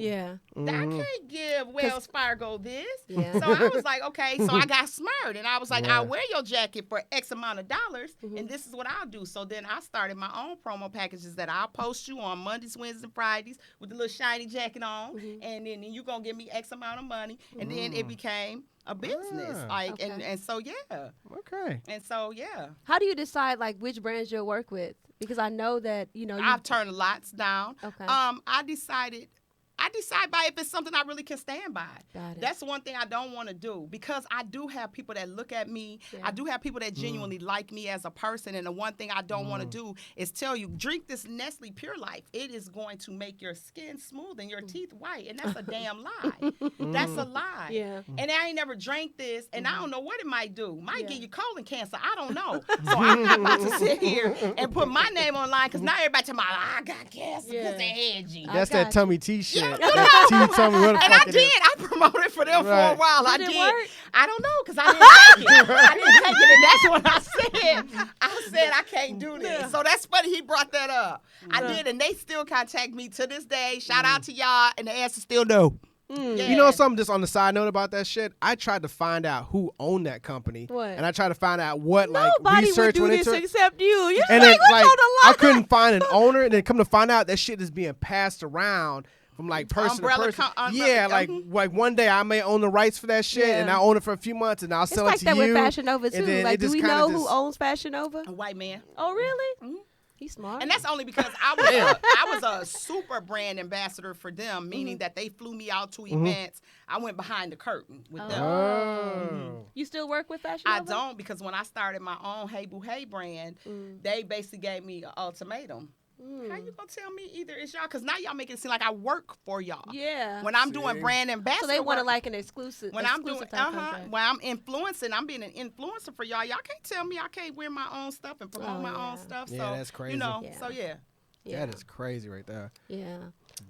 I can't give Wells Fargo this. So I was like, okay. So I got smart, and I was like, I'll wear your jacket for X amount of dollars, and this is what I'll do. So then I started my own promo packages that I'll post you on Mondays, Wednesdays, and Fridays with the little shiny jacket on, and then you're going to give me X amount of money. And then it became a business. And so, Okay. And so, How do you decide, like, which brands you'll work with? Because I know that, you know. I've turned lots down. Okay. I decide by if it's something I really can stand by. That's one thing I don't want to do because I do have people that look at me. I do have people that genuinely like me as a person. And the one thing I don't want to do is tell you, drink this Nestle Pure Life. It is going to make your skin smooth and your teeth white. And that's a damn lie. That's a lie. And I ain't never drank this, and I don't know what it might do. Might give you colon cancer. I don't know. So I'm not about to sit here and put my name online because now everybody talking about, I got cancer because of Angie. That's that tummy tea shit. You know? Tell me what the and fuck I did. I promoted for them for a while. Did it work? I don't know, because I didn't take it. I didn't take it, and that's what I said. I said I can't do this. So that's funny he brought that up. I did, and they still contact me to this day. Shout out to y'all, and the answer's still no. Yeah. You know something just on the side note about that shit? I tried to find out who owned that company. What? And I tried to find out what Nobody research would do went into this it. except you. You're And like, then, what's on the I line? couldn't find an owner, and then come to find out that shit is being passed around from person Umbrella to person. umbrella, like one day I may own the rights for that shit, and I own it for a few months, and I'll sell it to you. It's like that with Fashion Nova too. Like, do we know who owns Fashion Nova? A white man. Oh, really? Mm-hmm. He's smart. And that's only because I was a super brand ambassador for them, meaning that they flew me out to events. I went behind the curtain with them. Oh. You still work with Fashion I Nova? don't, because when I started my own Hey Boo Hey brand, they basically gave me an ultimatum. How you gonna tell me either it's y'all? Because now y'all make it seem like I work for y'all. Yeah. When I'm doing brand ambassador, so they want work, like an exclusive. When I'm doing, when I'm influencing, I'm being an influencer for y'all. Y'all can't tell me I can't wear my own stuff and promote my own stuff. Yeah, so that's crazy. You know, so yeah. That is crazy right there. Yeah.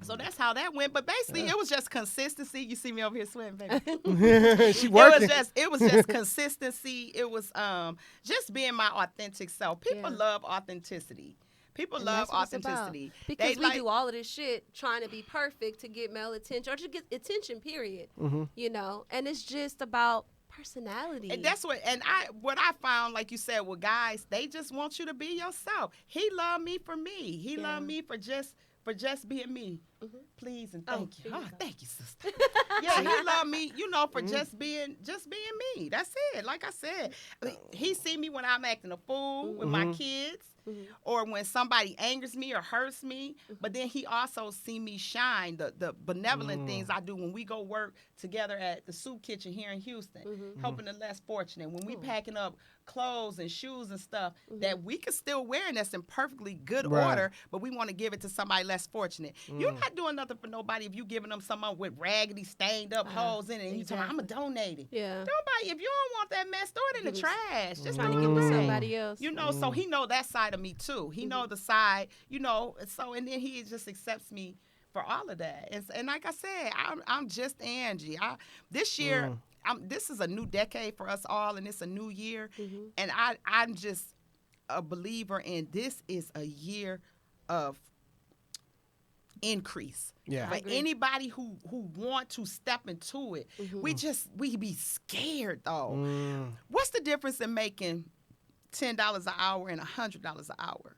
So that's how that went. But basically, it was just consistency. You see me over here sweating, baby. She working. It was just consistency. It was just being my authentic self. People love authenticity. People love authenticity. Because we do all of this shit trying to be perfect to get male attention or to get attention, period. You know, and it's just about personality. And that's what I found, like you said, with guys, they just want you to be yourself. He loved me for me. He loved me for just being me. Please and thank you. Oh, thank you, sister. Yeah, he loved me, for just being me. That's it. Like I said, he see me when I'm acting a fool with my kids. Or when somebody angers me or hurts me, but then he also see me shine, the benevolent things I do when we go work together at the soup kitchen here in Houston, helping the less fortunate. When we packing up clothes and shoes and stuff that we can still wear and that's in perfectly good order, but we want to give it to somebody less fortunate. You're not doing nothing for nobody if you giving them something with raggedy, stained up holes in it, and you tell them, I'm going to donate it. Yeah. Nobody, if you don't want that mess, throw it in the trash. Just trying to give it to somebody else. So he know that side of me too. He know the side, so, and then he just accepts me for all of that. And like I said, I'm just Angie. This year, this is a new decade for us all, and it's a new year. And I'm just a believer in this is a year of increase. Yeah. For anybody who want to step into it, we be scared though. What's the difference in making $10 an hour and $100 an hour?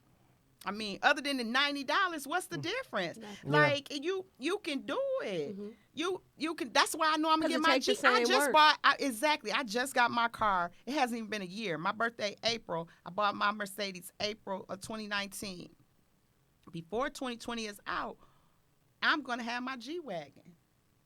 I mean, other than the $90, what's the difference? Like you can do it. You can. That's why I know I'm gonna get my Jeep. I just got my car. It hasn't even been a year. My birthday, April. I bought my Mercedes April of 2019. Before 2020 is out, I'm gonna have my G-Wagon.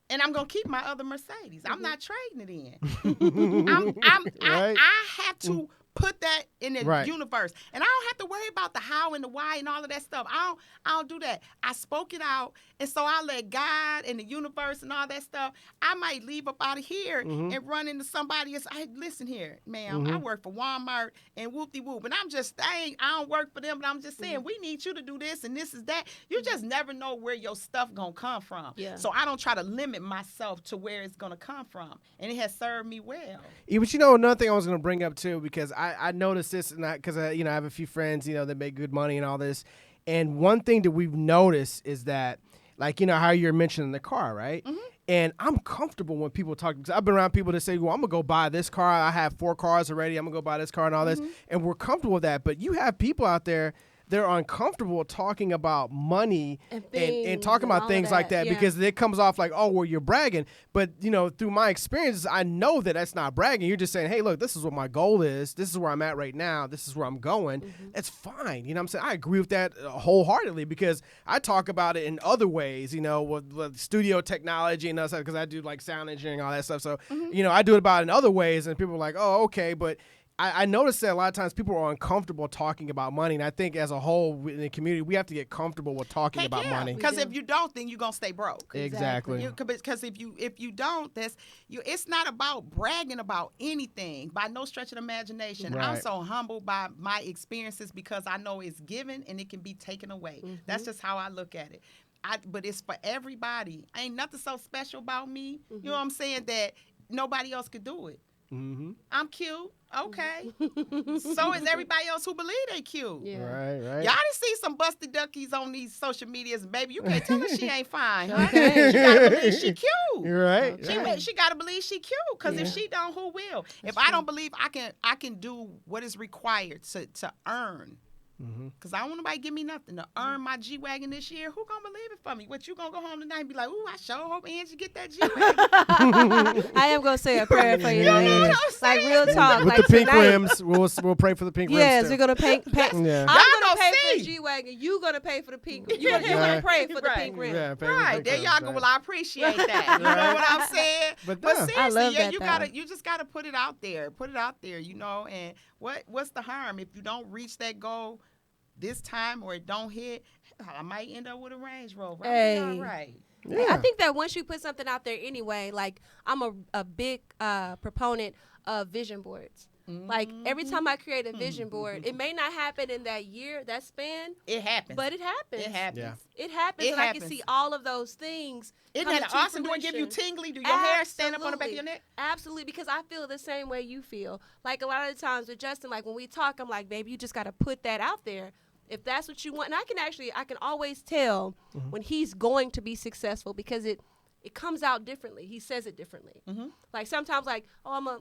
And I'm gonna keep my other Mercedes. I'm not trading it in. I have to put that in the universe, and I don't have to worry about the how and the why and all of that stuff. I don't do that. I spoke it out, and so I let God and the universe and all that stuff. I might leave up out of here and run into somebody else. Listen here, ma'am. I work for Walmart and whoop-de-whoop, and I'm just saying I don't work for them, but I'm just saying we need you to do this and this is that. You just never know where your stuff gonna come from. Yeah. So I don't try to limit myself to where it's gonna come from, and it has served me well. Yeah, but another thing I was gonna bring up too, because I noticed this, and because I have a few friends that make good money and all this, and one thing that we've noticed is that, like how you're mentioning the car, right? And I'm comfortable when people talk, because I've been around people that say, well, I'm gonna go buy this car. I have 4 cars already. I'm gonna go buy this car and all this, and we're comfortable with that. But you have people out there, they're uncomfortable talking about money and talking about things like that because it comes off like, oh, well, you're bragging. But, through my experiences, I know that that's not bragging. You're just saying, hey, look, this is what my goal is. This is where I'm at right now. This is where I'm going. It's fine. You know what I'm saying? I agree with that wholeheartedly because I talk about it in other ways, with studio technology and stuff, because I do like sound engineering and all that stuff. So, I do it about it in other ways, and people are like, oh, okay, but I noticed that a lot of times people are uncomfortable talking about money, and I think as a whole in the community, we have to get comfortable with talking about money. Because if you don't, then you're gonna stay broke. Exactly. Because if you don't, it's not about bragging about anything by no stretch of the imagination. Right. I'm so humbled by my experiences because I know it's given and it can be taken away. That's just how I look at it. but it's for everybody. Ain't nothing so special about me. You know what I'm saying? That nobody else could do it. I'm cute. Okay. So is everybody else who believe they cute. Right. Y'all done see some busted duckies on these social medias, baby. You can't tell her she ain't fine. Huh? Okay. She gotta believe she cute. You're right. She gotta believe she cute. Because if she don't, who will? If I don't believe I can do what is required to earn. Because I don't want nobody give me nothing to earn my G-Wagon this year. Who gonna believe it for me? What, you gonna go home tonight and be like, ooh, I sure hope Angie get that G-Wagon. I am gonna say a prayer for you. You know what I'm like saying? real talk. With like the pink tonight, rims, we'll pray for the pink rims. Yes, too. we're gonna pay. Yeah. I'm Y'all gonna gonna pay for see. the G-Wagon. You gonna pay for the pink. You're gonna pray for the pink rim. Yeah, pay for the Right, pink there rims, y'all go. right. Well, I appreciate that. You know what I'm saying? But seriously, I love yeah, that, you just gotta put it out there. Put it out there, you know. And what's the harm if you don't reach that goal this time or it don't hit? I might end up with a Range Rover. Hey. I'll be all right. Yeah. I think that once you put something out there anyway, like I'm a big proponent of vision boards. Like every time I create a vision board, it may not happen in that year, that span, It happens. but it happens. It happens. Yeah. It happens, It and I happens. can see all of those things. Isn't coming that to awesome? Do it give you fruition. tingly? Do your hair stand up on the back of your neck? Absolutely, because I feel the same way you feel. Like a lot of the times with Justin, like when we talk, I'm like, baby, you just got to put that out there. If that's what you want, and I can always tell when he's going to be successful because it comes out differently. He says it differently. Like sometimes, like, oh, I'm gonna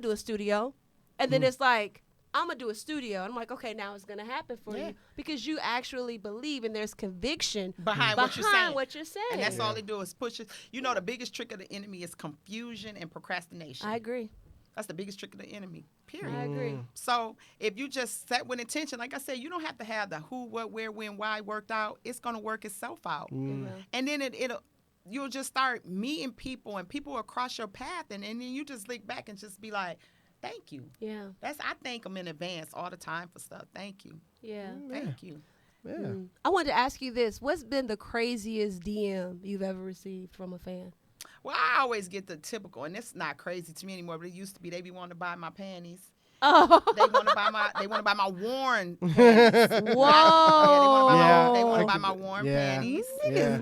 do a studio, and then it's like, I'm gonna do a studio. And I'm like, okay, now it's gonna happen for you because you actually believe and there's conviction Behind what you're saying. And that's all they do is push it. You know, the biggest trick of the enemy is confusion and procrastination. I agree. That's the biggest trick of the enemy, period. I agree. So if you just set with intention, like I said, you don't have to have the who, what, where, when, why worked out. It's going to work itself out. And then you'll just start meeting people and people will cross your path. And then you just look back and just be like, thank you. Yeah. I thank them in advance all the time for stuff. Thank you. Yeah. Thank you. Yeah. I wanted to ask you this. What's been the craziest DM you've ever received from a fan? Well, I always get the typical, and it's not crazy to me anymore, but it used to be they be wanting to buy my panties. Oh. They want to buy my worn panties. Whoa. Yeah, they want to buy my worn panties. Yeah.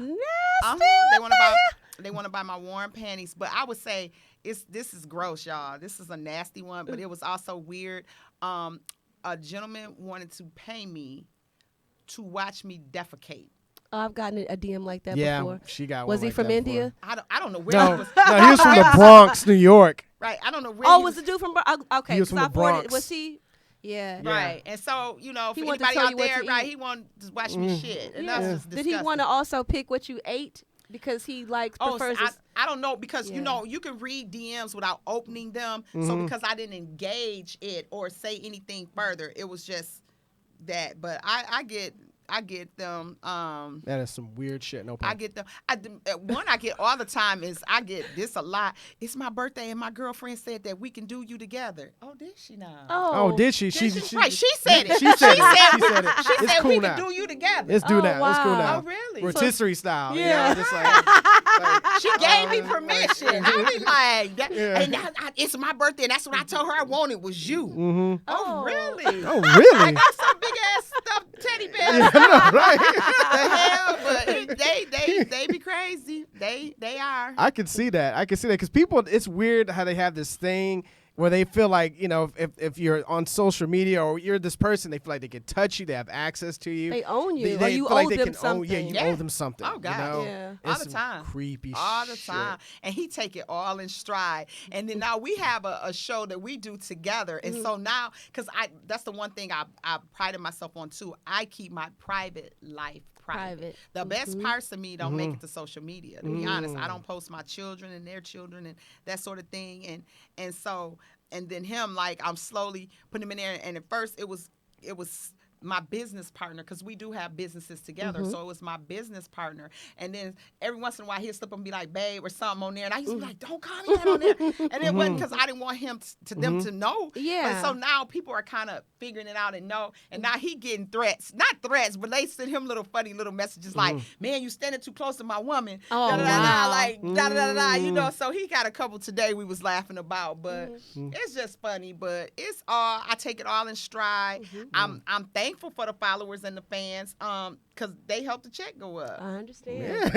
They want to buy my worn panties, but I would say this is gross, y'all. This is a nasty one, but it was also weird. A gentleman wanted to pay me to watch me defecate. Oh, I've gotten a DM like that Yeah, before. she got one. Was he like from that India? before. I don't know where he No, was. no, he was from the Bronx, New York. Right, I don't know where. Oh, he was the dude from okay? He was from the Bronx. Was he? Yeah. Right, and so for He wanted to anybody tell out you what there, to right, eat. he wanted to watch me shit, and that's just Did disgusting. he want to also pick what you ate because he prefers? I don't know because you can read DMs without opening them. So because I didn't engage it or say anything further, it was just that. But I get them. That is some weird shit. No problem. I get them. One I get all the time is I get this a lot. It's my birthday and my girlfriend said that we can do you together. Oh, did she now? Oh, did she? Right, she said it. She said it. She It's said cool we now. can do you together. Let's do that. Let's go wow. now. Oh, really? Rotisserie style. Yeah. You know, just like She gave me permission. I be like, Yeah. and it's my birthday, and that's what I told her I wanted was you. Oh, really? oh, I really? got some big ass stuffed teddy bears. I know, right? The hell, but they be crazy. They are. I can see that. Because people, it's weird how they have this thing where they feel like, if you're on social media or you're this person, they feel like they can touch you, they have access to you. They own you, They or you feel like owe they them can something. you owe them something. Oh, God. You know? Yeah. It's All the some time. creepy All the shit. time. And he take it all in stride. And then now we have a show that we do together. And so now, because that's the one thing I prided myself on too. I keep my private life private. The best parts of me don't make it to social media. To be honest, I don't post my children and their children and that sort of thing. And so, and then him, like, I'm slowly putting him in there. And at first it was my business partner, because we do have businesses together. So it was my business partner. And then every once in a while he'll slip and be like, babe, or something on there. And I used to be like, don't call me that on there. And it wasn't because I didn't want him them to know. Yeah. But so now people are kind of figuring it out and know. And now he getting threats. Not threats, but they send him funny little messages like, man, you standing too close to my woman. Oh, Da-da-da-da, wow. like, da-da-da-da, so he got a couple today we was laughing about. But it's just funny. But I take it all in stride. I'm thankful for the followers and the fans. because they help the check go up. I understand. Yeah.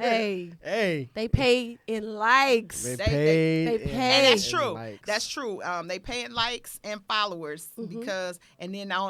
Hey, they pay in likes. They pay. And that's true. Likes. That's true. They pay in likes and followers because, and now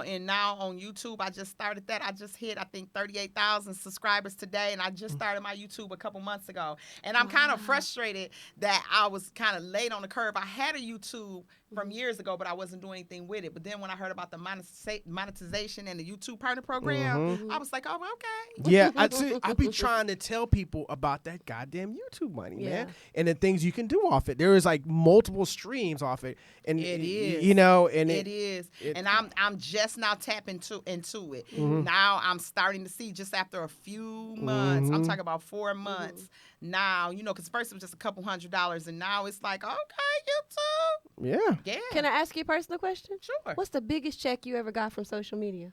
on YouTube, I just started that. I just hit, I think, 38,000 subscribers today, and I just started my YouTube a couple months ago. And I'm kind of frustrated that I was kind of late on the curve. I had a YouTube from years ago, but I wasn't doing anything with it. But then when I heard about the monetization and the YouTube partner program, I was like, oh, okay. Yeah, I be trying to tell people about that goddamn YouTube money, man, and the things you can do off it. There is like multiple streams off it, and it is, you know, and it is. And I'm just now tapping into it. Now I'm starting to see just after a few months. I'm talking about 4 months now. You know, because first it was just a couple $100s, and now it's like, okay, YouTube. Yeah. Can I ask you a personal question? Sure. What's the biggest check you ever got from social media?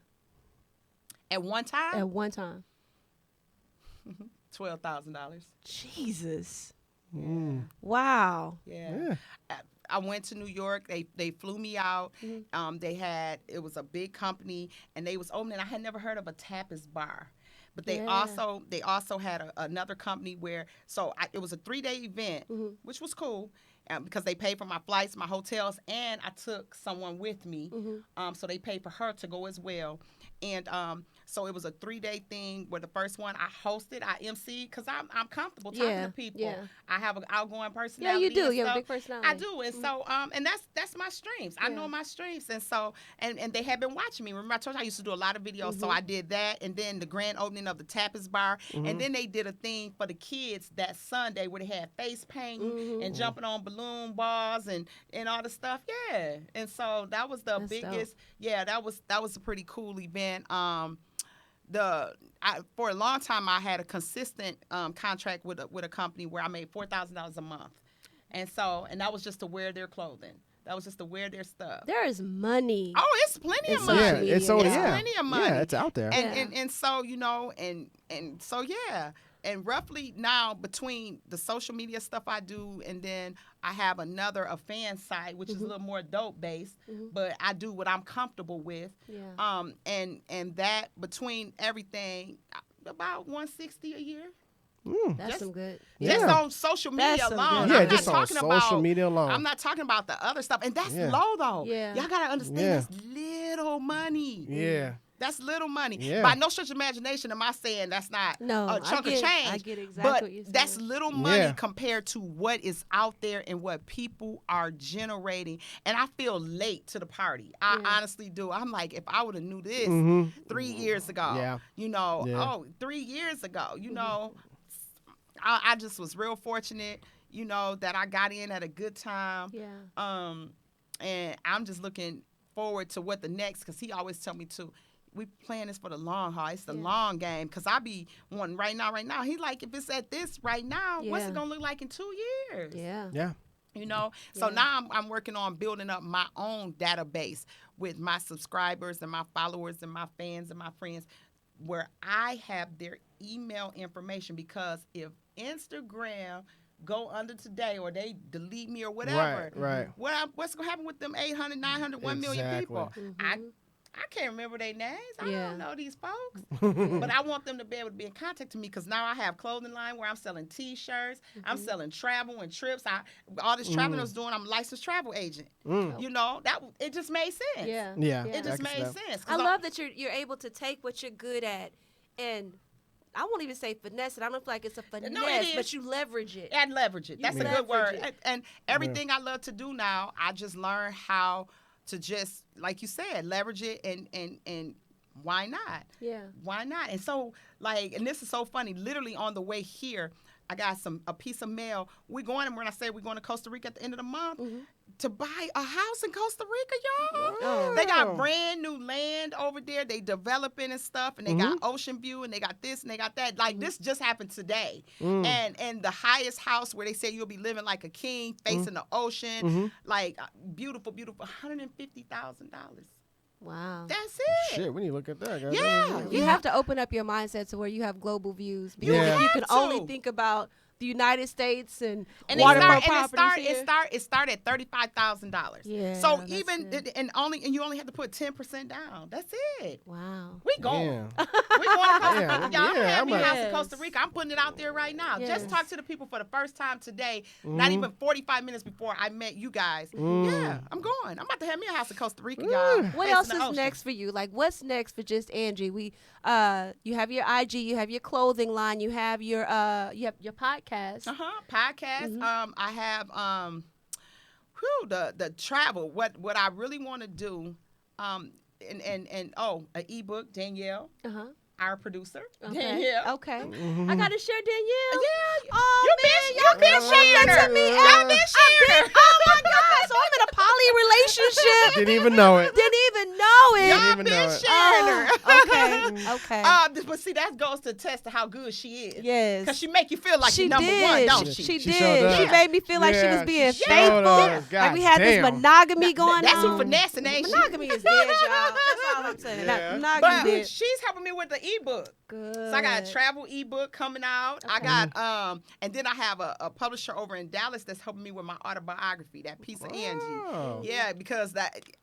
At one time? At one time. $12,000. Jesus. Wow. Yeah. I went to New York. They flew me out. It was a big company, and they was opening. I had never heard of a tapas bar. But they also had another company where, it was a 3-day event, which was cool. Because they paid for my flights, my hotels, and I took someone with me. So they paid for her to go as well. And so it was a 3-day thing where the first one I hosted, I emceed, because I'm comfortable talking to people. Yeah. I have an outgoing personality. Yeah, you do. You have a big personality. I do. And so, and that's my strengths. I know my strengths. And so, and they have been watching me. Remember I told you I used to do a lot of videos, so I did that. And then the grand opening of the tapas bar. And then they did a thing for the kids that Sunday where they had face painting and jumping on balloon balls and all the stuff. Yeah. And so that was the biggest. Dope. Yeah, that was a pretty cool event. For a long time, I had a consistent contract with a company where I made $4,000 a month, and that was just to wear their clothing. That was just to wear their stuff. There is money. Oh, it's plenty of money. Yeah, it's plenty of money. Yeah, it's out there. And so and so yeah. And roughly now between the social media stuff I do, and then I have a fan site, which is a little more adult based, but I do what I'm comfortable with. Yeah. And that between everything, about $160 a year. That's some good. Just on social media alone. Yeah, just on social media alone. I'm not talking about the other stuff, and that's low though. Yeah. Y'all gotta understand that's little money. Yeah. That's little money. Yeah. By no stretch of imagination am I saying that's not a chunk of change. I get exactly what you're saying. That's little money compared to what is out there and what people are generating. And I feel late to the party. I honestly do. I'm like, if I would have knew this 3 years ago, 3 years ago, I just was real fortunate, that I got in at a good time. Yeah. And I'm just looking forward to what the next, because he always tell me to, we playing this for the long haul. It's the long game, because I be wanting right now. He's like, if it's at this right now, what's it going to look like in 2 years? Yeah. Yeah. So now I'm working on building up my own database with my subscribers and my followers and my fans and my friends, where I have their email information, because if Instagram go under today or they delete me or whatever, right. What's going to happen with them 800, 900, 1 million people? I can't remember their names. I don't know these folks. But I want them to be able to be in contact with me, because now I have clothing line where I'm selling T-shirts. I'm selling travel and trips. All this traveling I was doing, I'm a licensed travel agent. It just made sense. Yeah. It just made sense. I love that you're able to take what you're good at, and I won't even say finesse it. I don't feel like it's a finesse, but you leverage it. And leverage it. That's a good word. And everything I love to do now, I just learn how to just, like you said, leverage it, and why not? Yeah. Why not? And so, and this is so funny, literally on the way here, I got a piece of mail. When I say we're going to Costa Rica at the end of the month to buy a house in Costa Rica, y'all. Oh. They got brand new land over there. They developing and stuff, and they got ocean view, and they got this and they got that. This just happened today. And the highest house where they say you'll be living like a king, facing the ocean, beautiful, beautiful, $150,000. Wow. That's it. Shit, when you look at that, guys. Yeah. You have to open up your mindset to where you have global views. Because if you can only think about the United States and it waterfront started at $35,000. Yeah. So even and you only have to put 10% down. That's it. Wow. We going. Yeah. We going to Costa Rica. Y'all Yeah, have me I'm house a- in Costa Rica. I'm putting it out there right now. Yes. Just talk to the people for the first time today. Not even 45 minutes before I met you guys. Yeah, I'm going. I'm about to have me a house in Costa Rica, y'all. What Facing else the is ocean. next for you? Like, what's next for Just Angie? We, you have your IG, you have your clothing line, you have your podcast. Podcast. I have the travel. What I really want to do. An ebook, Danielle. Our producer, Danielle. Okay. I got to share Danielle. Yeah. Oh, You've been sharing her. to me. Y'all been sharing her. Oh, my God. So I'm in a poly relationship. Didn't even know it. Didn't even know it. Y'all even been know it. sharing her. Okay. But see, that goes to test to how good she is. Yes. Because she make you feel like She you're number did. one, don't she? She She did. showed up. She made me feel like she was being she faithful. showed up. Like we had this Goddamn. monogamy going That's on. who finessing, ain't she? Monogamy is dead, y'all. That's all I'm saying. Yeah. Monogamy But dead. she's helping me with the ebook. Good. So I got a travel ebook coming out. I Okay. got and then I have a publisher over in Dallas that's helping me with my autobiography, that piece of Angie. Oh. Yeah, because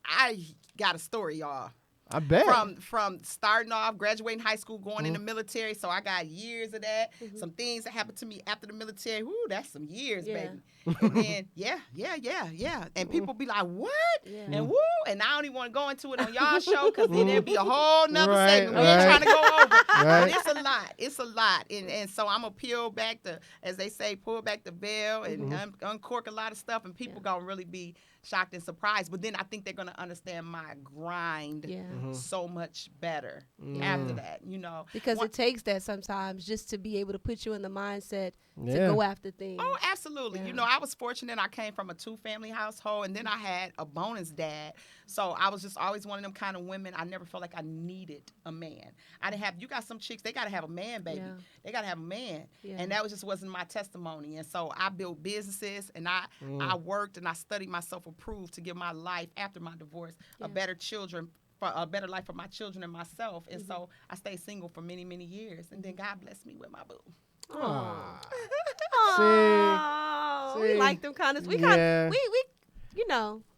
I got a story, y'all. I bet. From starting off, graduating high school, going in the military. So I got years of that. Some things that happened to me after the military. Whoo, that's some years, Yeah. baby. And then, yeah. And people be like, what? Yeah. And woo. And I don't even want to go into it on y'all show because then there'll be a whole nother Right, segment we ain't trying to go over. Right. But it's a lot. It's a lot. And so I'm going to peel back as they say, pull back the veil and uncork a lot of stuff. And people going to really be shocked and surprised. But then I think they're going to understand my grind so much better after that, Because it takes that sometimes just to be able to put you in the mindset to Yeah. go after things. Oh, absolutely. Yeah. I was fortunate. I came from a 2-family household, and then I had a bonus dad. So I was just always one of them kind of women. I never felt like I needed a man. I didn't have. You got some chicks. They got to have a man, baby. Yeah. They got to have a man. Yeah. And that just wasn't my testimony. And so I built businesses, and I worked, and I studied myself approved to give my life after my divorce a better life for my children and myself. And so I stayed single for many, many years. And then God blessed me with my boo. Aw. Oh, we See? like them kind of. We Yeah. we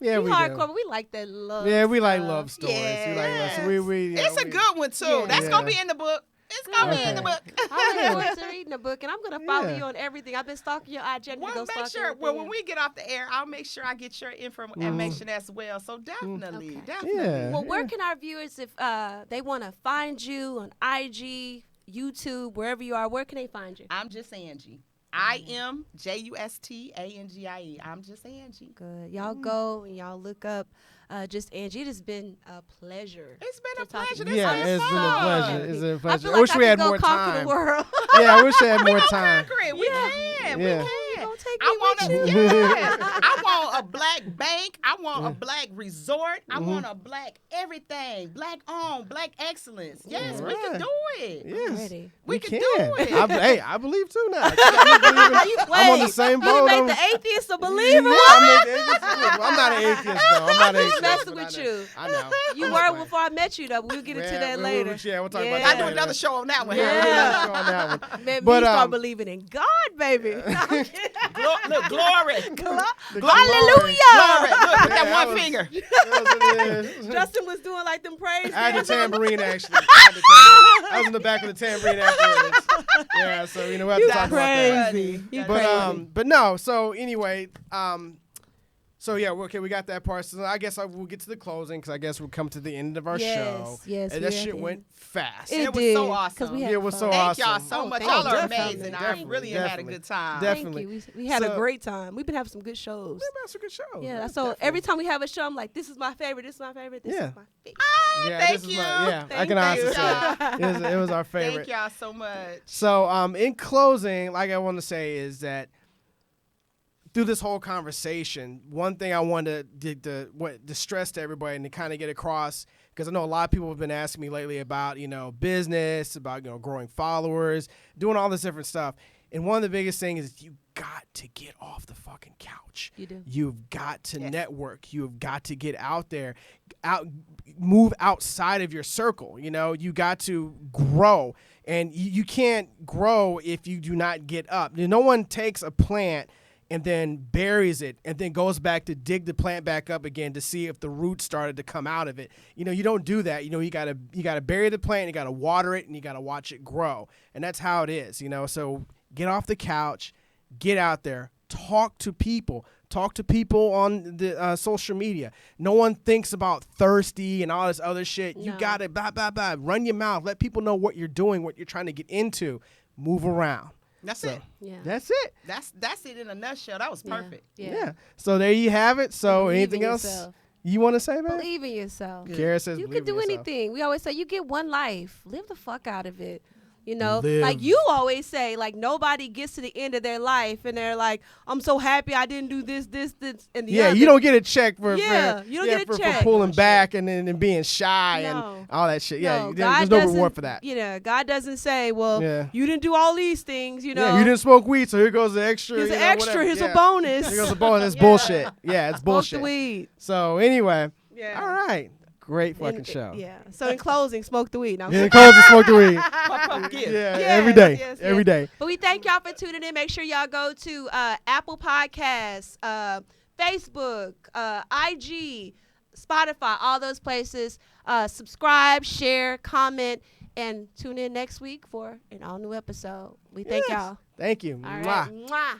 Yeah, we we hardcore, do. but we like that love. Yeah, we like stuff. love stories. Yes. We like love stories. It's a good one, too. Yeah. That's going to be in the book. It's going to be in the book. I look forward to reading the book, and I'm gonna follow Yeah. you on everything. I've been stalking your IG. Well, Go make stalk sure. everything. Well, when we get off the air, I'll make sure I get your information as well. So definitely, Okay. definitely. Yeah. Well, where can our viewers, if they want to find you on IG, YouTube, wherever you are, where can they find you? I'm Just Angie. I am JUSTANGIE. I'm Just Angie. Good. Y'all go and y'all look up Just Angie. It has been a pleasure. It's been a to talk to pleasure. you. This Yeah, was it's been a fun. pleasure. It's been a I pleasure. feel I like wish we had could more go conquer time. the world. Yeah, I wish we had more time. Conquer it. We can. Yeah. We can. Don't take I me want with a, you. yes. I want a black bank. I want a black resort. I want a black everything. Black owned, black excellence. Yes, we can Right. do it. Yes. Ready. We can do it. I believe too now. I'm on the same You boat. make I'm- the atheist a believer. I'm not an atheist though. I'm not an atheist. messing but with I know. you. I know. You I'm were just before I met you, though. We'll get into that later. Yeah, we'll talk Yeah. about I that do later. another show on that one. Yeah. We'll do another show on that one. Man, But, me start believing in God, baby. Look, glory. The Hallelujah. Glory. Look, with that Yeah, one finger. Justin was doing like them praise I had the dances. tambourine actually. I was in the back of the tambourine afterwards. Yeah, so we have to talk about that. Crazy. You But crazy. but no. So anyway, so yeah, okay, we got that part. So I guess we'll get to the closing because I guess we'll come to the end of our show. Yes, and we're that at shit the went end. fast. It was so awesome. 'cause we had Yeah, it was fun. so Thank awesome. y'all so Oh, much. thank Y'all you. are Definitely, amazing. I definitely, really have had a definitely. good time. Definitely. Thank you. We had So- a great time. We've been having some good shows. Yeah, that's a good show. Yeah, so Definitely. every time we have a show, I'm like, this is my favorite, this is my favorite, this Yeah. is my favorite. Yeah, Thank this is you. I Thank can honestly you. say it was our favorite. Thank y'all so much. So, in closing, like I want to say is that through this whole conversation, one thing I wanted to stress to everybody and to kind of get across, because I know a lot of people have been asking me lately about, business, about, growing followers, doing all this different stuff. And one of the biggest things is you got to get off the fucking couch. You do. You've got to Yes. network. You've got to get out there, move outside of your circle. You got to grow. And you can't grow if you do not get up. No one takes a plant and then buries it and then goes back to dig the plant back up again to see if the roots started to come out of it. You don't do that. You gotta bury the plant, you gotta water it, and you gotta watch it grow. And that's how it is. So get off the couch, get out there, talk to people. Talk to people on the social media. No one thinks about thirsty and all this other shit. No. You got to run your mouth. Let people know what you're doing, what you're trying to get into. Move around. That's it. Yeah. That's it. That's it in a nutshell. That was perfect. Yeah. So there you have it. So anything else you want to say, man? Believe in yourself. Kara says you can do anything. We always say you get one life. Live the fuck out of it. Live. Like you always say, like nobody gets to the end of their life and they're like, I'm so happy I didn't do this, and the other. You don't get a check for you don't get a check for pulling back and then being shy and all that shit. No, there's no reward for that. God doesn't say, well, you didn't do all these things, Yeah, you didn't smoke weed, so here goes the extra. Here's an extra. Here's a bonus. Here goes a bonus. It's bullshit. Yeah, it's bullshit. Smoke the weed. So anyway, all right. Great fucking show. Yeah. So in closing, smoke the weed. Now, in closing, smoke the weed. Every day. Yes. Every day. But we thank y'all for tuning in. Make sure y'all go to Apple Podcasts, Facebook, IG, Spotify, all those places. Subscribe, share, comment, and tune in next week for an all new episode. We thank y'all. Thank you. All right. Mwah.